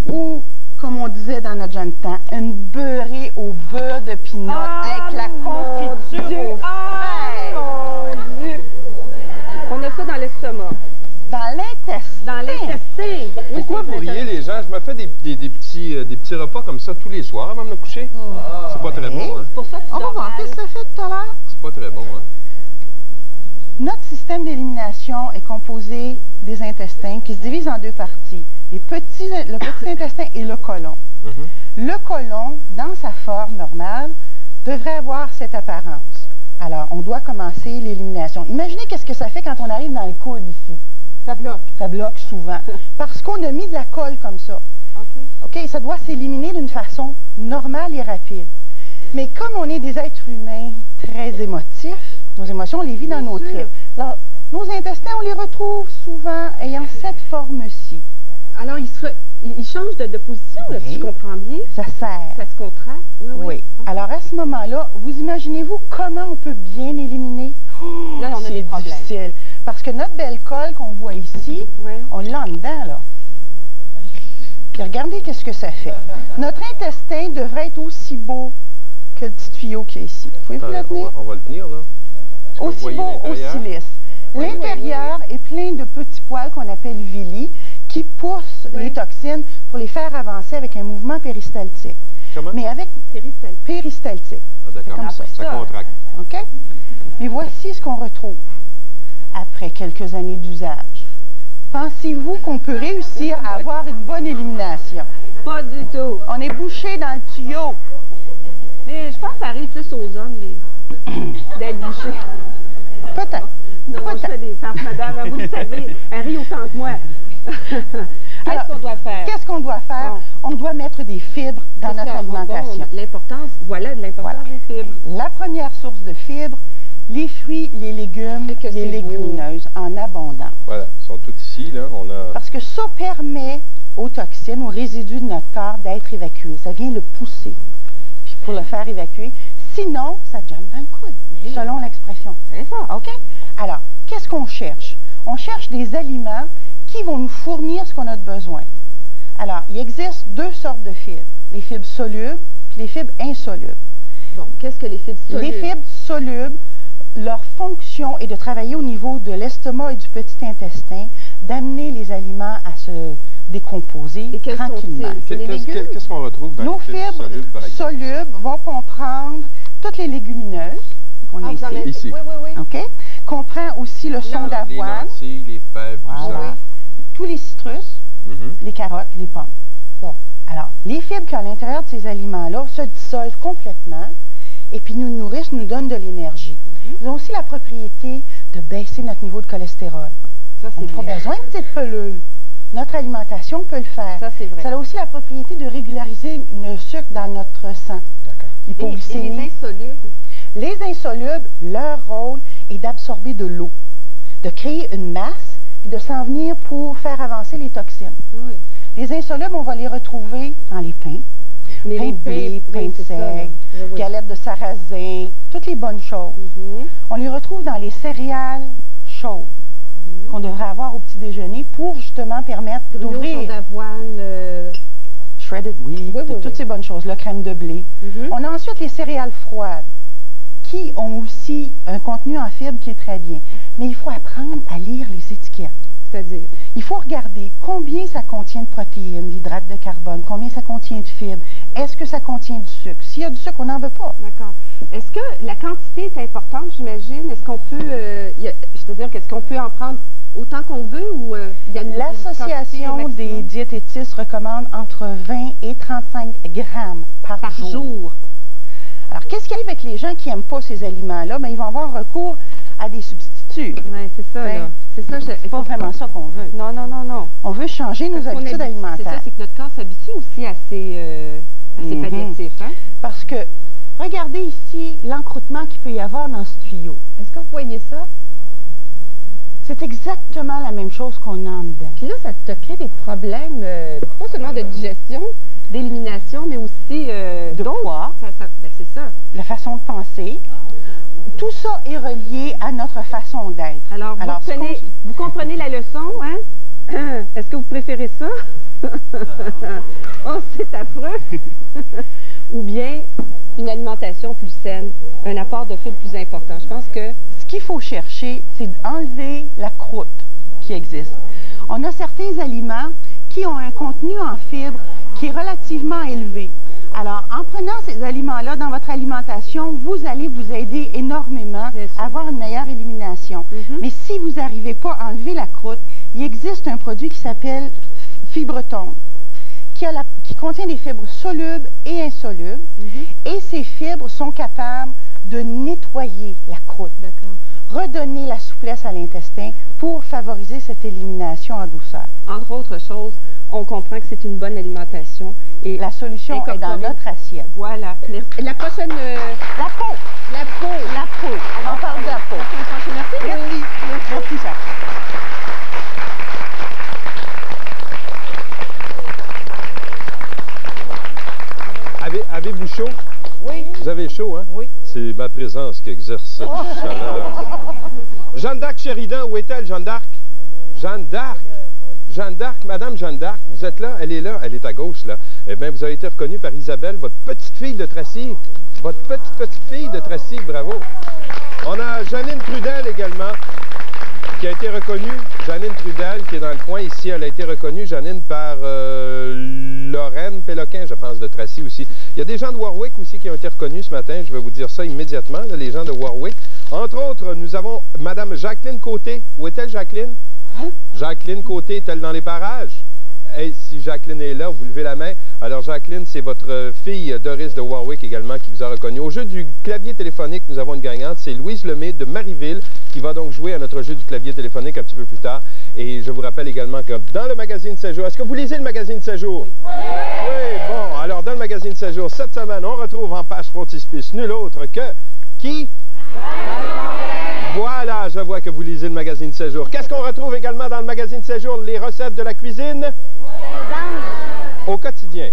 ou, comme on disait dans notre jeune temps, une beurrée au beurre de pinot avec la confiture aux fraises. Mon Dieu! On a ça dans l'estomac. Dans l'intestin. Dans l'intestin. Pourquoi vous riez, les gens? Je me fais des petits repas comme ça tous les soirs avant de me coucher. C'est pas très bon, hein? C'est pour ça que tu On va voir qu'est-ce que ça fait tout à l'heure. C'est pas très bon, hein? Notre système d'élimination est composé des intestins qui se divisent en deux parties. Le petit intestin et le côlon. Le côlon, dans sa forme normale, devrait avoir cette apparence. Alors, on doit commencer l'élimination. Imaginez qu'est-ce que ça fait quand on arrive dans le coude ici. Ça bloque. Ça bloque souvent. Parce qu'on a mis de la colle comme ça. OK, ça doit s'éliminer d'une façon normale et rapide. Mais comme on est des êtres humains très émotifs, nos émotions, on les vit dans nos tripes. Alors, nos intestins, on les retrouve souvent ayant cette forme-ci. Alors, il change de position, là, si je comprends bien. Ça serre. Ça se contracte. Oui. Alors, à ce moment-là, vous imaginez-vous comment on peut bien éliminer? Là, on a des problèmes. C'est difficile. Parce que notre belle colle qu'on voit ici, on l'a en dedans, là. Puis regardez qu'est-ce que ça fait. Notre intestin devrait être aussi beau que le petit tuyau qu'il y a ici. Pouvez-vous le tenir? On va le tenir, là. Aussi beau, aussi lisse. L'intérieur est plein de petits poils qu'on appelle villi qui poussent les toxines pour les faire avancer avec un mouvement péristaltique. Comment? Mais avec péristaltique. Ah, d'accord. Ça contracte. OK? Mais voici ce qu'on retrouve après quelques années d'usage. Pensez-vous qu'on peut réussir à avoir une bonne élimination? Pas du tout. On est bouché dans le tuyau. Mais je pense que ça arrive plus aux hommes, d'être bouchés. Peut-être. Non, je fais des farces, madame, vous le savez. Elle rit autant que moi. Qu'est-ce qu'on doit faire? Qu'est-ce qu'on doit faire? Bon. On doit mettre des fibres dans notre alimentation. L'importance, voilà de l'importance des fibres. La première source de fibres, les fruits, les légumes, les légumineuses en abondance. Voilà, ils sont tous ici, là. Parce que ça permet aux toxines, aux résidus de notre corps d'être évacués. Ça vient le pousser pour le faire évacuer. Sinon, ça jamme dans le coude, selon l'expression. C'est ça. OK? Alors, qu'est-ce qu'on cherche? On cherche des aliments qui vont nous fournir ce qu'on a de besoin. Alors, il existe deux sortes de fibres. Les fibres solubles puis les fibres insolubles. Bon, qu'est-ce que les fibres solubles? Les fibres solubles, leur fonction est de travailler au niveau de l'estomac et du petit intestin, d'amener les aliments à se décomposer tranquillement. Qu'est-ce qu'on retrouve dans nos les fibres solubles, par exemple? Nos fibres solubles vont comprendre toutes les légumineuses qu'on a ici. Oui, oui, oui. OK? Comprend aussi le son d'avoine. Les lentilles, les fèves, tout ça. Tous les citrus, les carottes, les pommes. Bon. Alors, les fibres qui à l'intérieur de ces aliments-là se dissolvent complètement et puis nous nourrissent, nous donnent de l'énergie. Ils ont aussi la propriété de baisser notre niveau de cholestérol. On n'a pas besoin de petites pelules. Notre alimentation peut le faire. Ça, c'est vrai. Ça a aussi la propriété de régulariser le sucre dans notre sang. D'accord. Hypoglycémie. Et les insolubles? Les insolubles, leur rôle est d'absorber de l'eau, de créer une masse, puis de s'en venir pour faire avancer les toxines. Oui. Les insolubles, on va les retrouver dans les pains. Mais pain de blé, pain de seigle, galettes de sarrasin, toutes les bonnes choses. On les retrouve dans les céréales chaudes qu'on devrait avoir au petit déjeuner pour justement permettre d'ouvrir d'avoine, shredded wheat, toutes ces bonnes choses, le crème de blé. On a ensuite les céréales froides qui ont aussi un contenu en fibres qui est très bien. Mais il faut apprendre à lire les étiquettes. C'est-à-dire? Il faut regarder combien ça contient de protéines, d'hydrates de carbone, combien ça contient de fibres. Est-ce que ça contient du sucre? S'il y a du sucre, on n'en veut pas. D'accord. Est-ce que la quantité est importante, j'imagine? Est-ce qu'on peut, c'est-à-dire qu'est-ce qu'on peut en prendre autant qu'on veut ou il y a une L'Association des diététistes recommande entre 20 et 35 grammes par jour. Alors, qu'est-ce qui arrive avec les gens qui n'aiment pas ces aliments-là? Bien, ils vont avoir recours à des substituts. Oui, c'est ça, là. C'est pas vraiment ça qu'on veut. Non, non, non, non. On veut changer nos habitudes alimentaires. C'est ça, c'est que notre corps s'habitue aussi à ces palliatifs. Hein? Parce que, regardez ici l'encroûtement qu'il peut y avoir dans ce tuyau. Est-ce que vous voyez ça? C'est exactement la même chose qu'on a en dedans. Puis là, ça te crée des problèmes, pas seulement de digestion, d'élimination, mais aussi de poids. Ben, c'est ça. La façon de penser. Tout ça est relié à notre façon d'être. Alors vous comprenez la leçon, hein? Est-ce que vous préférez ça? Oh, c'est affreux! Ou bien une alimentation plus saine, un apport de fibres plus important. Je pense que... Ce qu'il faut chercher, c'est d'enlever la croûte qui existe. On a certains aliments qui ont un contenu en fibres qui est relativement élevé. Alors, en prenant ces aliments-là dans votre alimentation, vous allez vous aider énormément à avoir une meilleure élimination. Mais si vous n'arrivez pas à enlever la croûte, il existe un produit qui s'appelle Fibreton, qui contient des fibres solubles et insolubles. Et ces fibres sont capables de nettoyer la croûte, redonner la souplesse à l'intestin pour favoriser cette élimination en douceur. Entre autres choses, on comprend que c'est une bonne alimentation. Et la solution est dans notre assiette. Voilà. Merci. La prochaine... La peau. La peau. La peau. On parle de la peau. Merci. Merci. Merci, ça. Avez-vous chaud? Oui. Vous avez chaud, hein? Oui. C'est ma présence qui exerce cette chaleur. Jeanne d'Arc Sheridan, où est-elle, Jeanne d'Arc? Jeanne d'Arc. Jeanne d'Arc, Madame Jeanne d'Arc, vous êtes là? Elle est là, elle est à gauche, là. Eh bien, vous avez été reconnue par Isabelle, votre petite fille de Tracy. Votre petite fille de Tracy, bravo. On a Janine Trudel également, qui a été reconnue. Janine Trudel, qui est dans le coin ici, elle a été reconnue, Janine, par Lorraine Péloquin, je pense, de Tracy aussi. Il y a des gens de Warwick aussi qui ont été reconnus ce matin, je vais vous dire ça immédiatement, là, les gens de Warwick. Entre autres, nous avons Madame Jacqueline Côté. Où est-elle, Jacqueline? Jacqueline Côté, est-elle dans les parages? Hey, si Jacqueline est là, vous levez la main. Alors, Jacqueline, c'est votre fille Doris de Warwick également qui vous a reconnu. Au jeu du clavier téléphonique, nous avons une gagnante. C'est Louise Lemay de Marieville qui va donc jouer à notre jeu du clavier téléphonique un petit peu plus tard. Et je vous rappelle également que dans le magazine 16 jours, est-ce que vous lisez le magazine 16 jours? Oui. Oui, bon. Alors, dans le magazine 16 jours, cette semaine, on retrouve en page frontispice nul autre que... Qui? Voilà, je vois que vous lisez le magazine 16 jours. Qu'est-ce qu'on retrouve également dans le magazine 16 jours? Les recettes de la cuisine? Au quotidien.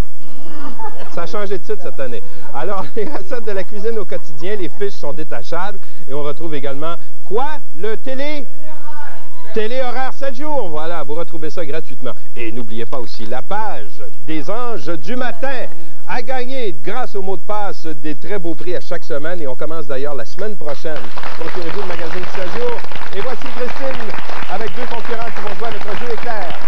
Ça a changé de titre cette année. Alors, les recettes de la cuisine au quotidien, les fiches sont détachables. Et on retrouve également, quoi? Le téléhoraire 7 jours. Voilà, vous retrouvez ça gratuitement. Et n'oubliez pas aussi la page des anges du matin. À gagner grâce au mot de passe des très beaux prix à chaque semaine. Et on commence d'ailleurs la semaine prochaine. Procurez-vous le magazine 16 jours. Et voici Christine avec deux concurrents qui vont jouer à notre jeu éclair.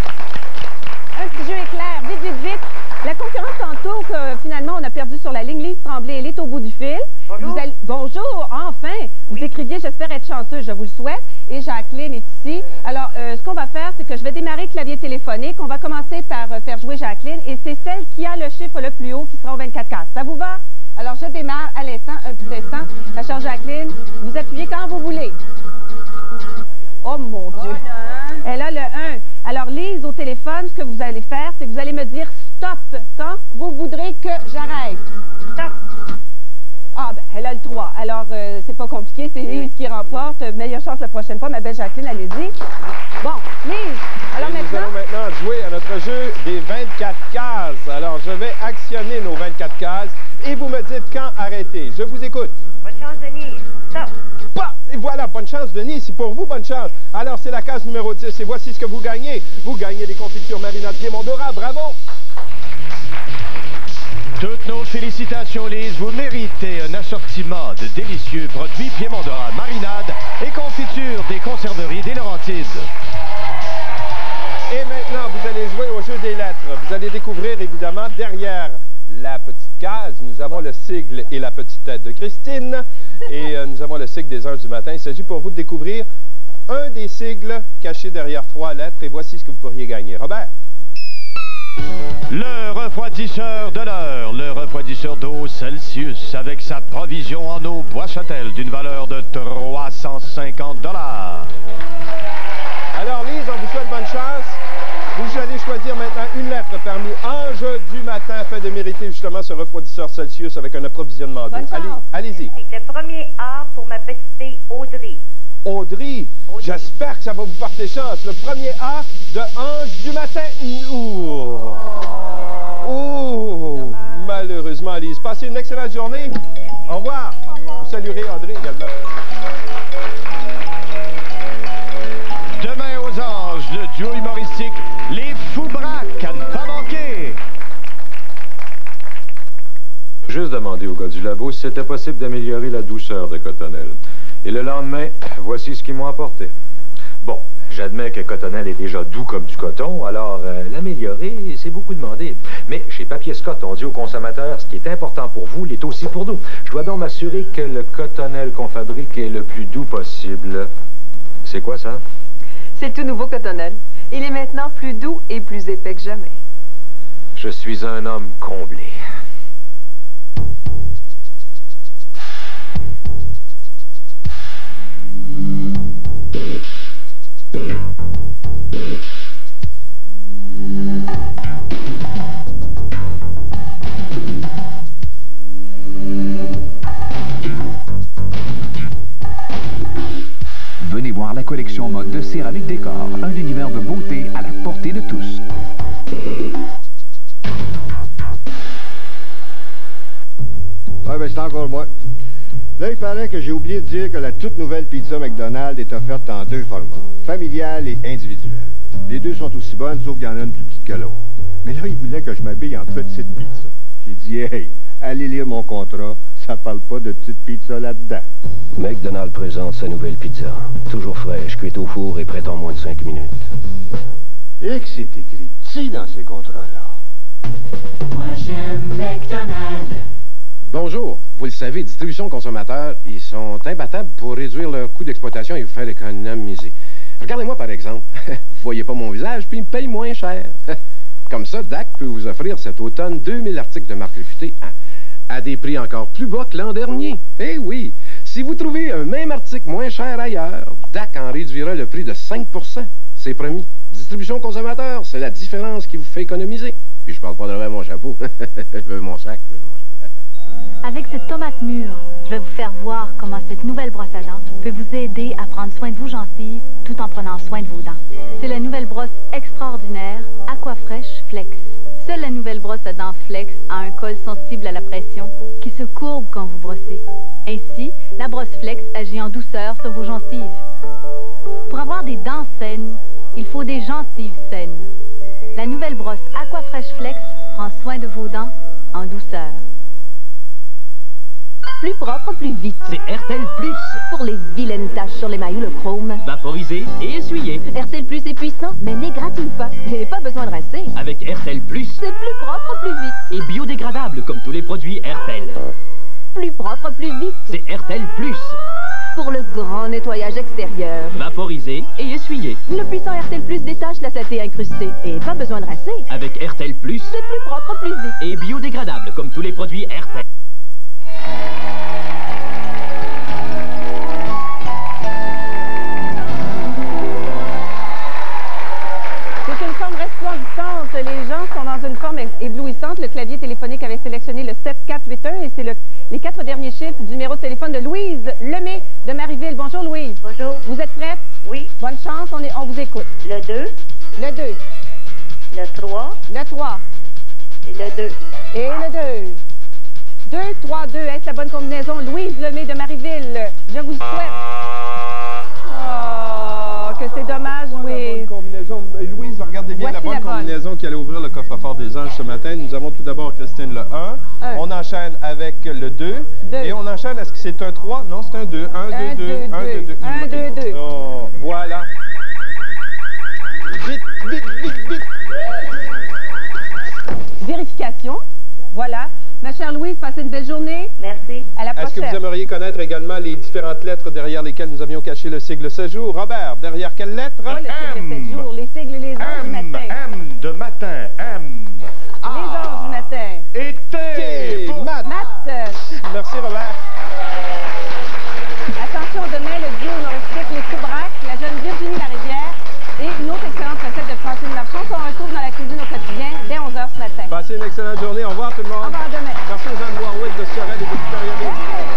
Un petit jeu éclair, vite, vite, vite. La concurrence tantôt, que finalement on a perdu sur la ligne, Lise Tremblay, elle est au bout du fil. Bonjour. Bonjour, enfin. Vous écriviez, j'espère être chanceux, je vous le souhaite. Et Jacqueline est ici. Alors, ce qu'on va faire, c'est que je vais démarrer le clavier téléphonique. On va commencer par faire jouer Jacqueline. Et c'est celle qui a le chiffre le plus haut qui sera au 24 cases. Ça vous va? Alors, je démarre à l'instant, un petit instant. Ma chère Jacqueline, vous appuyez quand vous voulez. Oh mon Dieu. Elle a le 1. Alors, Lise, au téléphone, ce que vous allez faire, c'est que vous allez me dire stop quand vous voudrez que j'arrête. Stop. Ah, ben, elle a le 3. Alors, c'est pas compliqué, c'est Lise qui remporte. Meilleure chance la prochaine fois, ma belle Jacqueline, allez-y. Bon, Lise, alors maintenant... Nous allons maintenant jouer à notre jeu des 24 cases. Alors, je vais actionner nos 24 cases et vous me dites quand arrêter. Je vous écoute. Bonne chance, Denis. Stop. Bah, et voilà, bonne chance, Denis. C'est pour vous, bonne chance. Alors, c'est la case numéro 10 et voici ce que vous gagnez. Vous gagnez des confitures Marinade Piémont Dora. Bravo! Toutes nos félicitations, Lise. Vous méritez un assortiment de délicieux produits Piémont Dora, marinade et confiture des conserveries des Laurentides. Et maintenant, vous allez jouer au jeu des lettres. Vous allez découvrir, évidemment, derrière la petite case, nous avons le sigle et la petite tête de Christine. Et nous avons le sigle des anges du matin. Il s'agit pour vous de découvrir un des sigles cachés derrière 3 lettres. Et voici ce que vous pourriez gagner. Robert? Le refroidisseur de l'heure, le refroidisseur d'eau Celsius avec sa provision en eau Bois-Châtel d'une valeur de 350 $. Alors Lise, on vous souhaite bonne chance. Vous allez choisir maintenant une lettre parmi Ange du matin afin de mériter justement ce refroidisseur Celsius avec un approvisionnement d'eau. Allez-y. Le premier A pour ma petite fille Audrey. Audrey, j'espère que ça va vous porter chance. Le premier A de Ange du matin. Ouh. Ouh. malheureusement, Lise. Passez une excellente journée. Au revoir. Vous saluerez Audrey également. Demain aux Anges, le duo humoristique Les Fous Braques, à ne pas manquer. Juste demandé au gars du labo si c'était possible d'améliorer la douceur de Cottonelle. Et le lendemain, voici ce qu'ils m'ont apporté. Bon, j'admets que Cottonelle est déjà doux comme du coton, alors l'améliorer, c'est beaucoup demandé. Mais chez Papier Scott, on dit aux consommateurs, ce qui est important pour vous l'est aussi pour nous. Je dois donc m'assurer que le Cottonelle qu'on fabrique est le plus doux possible. C'est quoi ça? C'est le tout nouveau Cottonelle. Il est maintenant plus doux et plus épais que jamais. Je suis un homme comblé. Venez voir la collection mode de Céramique Décor, un univers de beauté à la portée de tous. Ouais, ben c'est encore moi. Là, il paraît que j'ai oublié de dire que la toute nouvelle pizza McDonald's est offerte en 2 formats, familial et individuel. Les 2 sont aussi bonnes, sauf qu'il y en a une plus petite que l'autre. Mais là, il voulait que je m'habille en petite pizza. J'ai dit, hey, allez lire mon contrat, ça parle pas de petite pizza là-dedans. McDonald's présente sa nouvelle pizza. Toujours fraîche, cuite au four et prête en moins de 5 minutes. Et que c'est écrit petit dans ces contrats-là. Moi, j'aime McDonald's. Bonjour. Vous le savez, distribution consommateur, ils sont imbattables pour réduire leur coût d'exploitation et vous faire économiser. Regardez-moi par exemple. Vous voyez pas mon visage, puis ils me payent moins cher. Comme ça, DAC peut vous offrir cet automne 2000 articles de marque réputée à des prix encore plus bas que l'an dernier. Eh oui, si vous trouvez un même article moins cher ailleurs, DAC en réduira le prix de 5 %. C'est promis. Distribution consommateur, c'est la différence qui vous fait économiser. Puis je parle pas de mon chapeau. Je veux mon sac. Avec cette tomate mûre, je vais vous faire voir comment cette nouvelle brosse à dents peut vous aider à prendre soin de vos gencives tout en prenant soin de vos dents. C'est la nouvelle brosse extraordinaire Aquafresh Flex. Seule la nouvelle brosse à dents Flex a un col sensible à la pression qui se courbe quand vous brossez. Ainsi, la brosse Flex agit en douceur sur vos gencives. Pour avoir des dents saines, il faut des gencives saines. La nouvelle brosse Aquafresh Flex prend soin de vos dents en douceur. Plus propre, plus vite. C'est RTL Plus. Pour les vilaines taches sur les maillots, le chrome. Vaporiser et essuyer. RTL Plus est puissant, mais n'égratigne pas. Et pas besoin de rincer. Avec RTL Plus. C'est plus propre, plus vite. Et biodégradable comme tous les produits RTL. Plus propre, plus vite. C'est RTL Plus. Pour le grand nettoyage extérieur. Vaporiser et essuyer. Le puissant RTL Plus détache la saleté incrustée. Et pas besoin de rincer. Avec RTL Plus. C'est plus propre, plus vite. Et biodégradable comme tous les produits RTL. C'est une forme resplendissante. Les gens sont dans une forme éblouissante. Le clavier téléphonique avait sélectionné le 7481 et c'est les 4 derniers chiffres du numéro de téléphone de Louise Lemay de Marieville. Bonjour Louise. Bonjour. Vous êtes prête? Oui. Bonne chance, on vous écoute. Le 2. Le 2. Le 3. Le 3. Et le 2. Et le 2. 2, 3, 2. Est-ce la bonne combinaison? Louise Lemay de Marieville. Je vous souhaite. Oh, que c'est dommage, Louise. Louise, regardez bien la bonne combinaison qui allait ouvrir le coffre-fort des anges ce matin. Nous avons tout d'abord, Christine, le 1. On enchaîne avec le 2. Et on enchaîne, est-ce que c'est un 3? Non, c'est un 2. 1, 2, 2. 1, 2, 2. 1, 2, 2. Oh, voilà. Vite, vite, vite, vite. Vérification. Voilà. Ma chère Louise, passez une belle journée. Merci. À la prochaine. Est-ce que vous aimeriez connaître également les différentes lettres derrière lesquelles nous avions caché le sigle séjour? Robert, derrière quelle lettre? Pas le sigle séjour, les sigles, les anges du matin. M de matin, M. Les anges du matin. Et T pour Matt. Merci Robert. Attention, demain, le duo humoristique Les Coubracs, la jeune Virginie Larivière et une autre excellente recette de Francine Marchand qu'on retrouve dans la cuisine au quotidien dès 11h ce matin. Passez une excellente journée. Au revoir tout le monde. Au revoir demain. Merci aux gens de Warwick, de Sorel et de Victoria.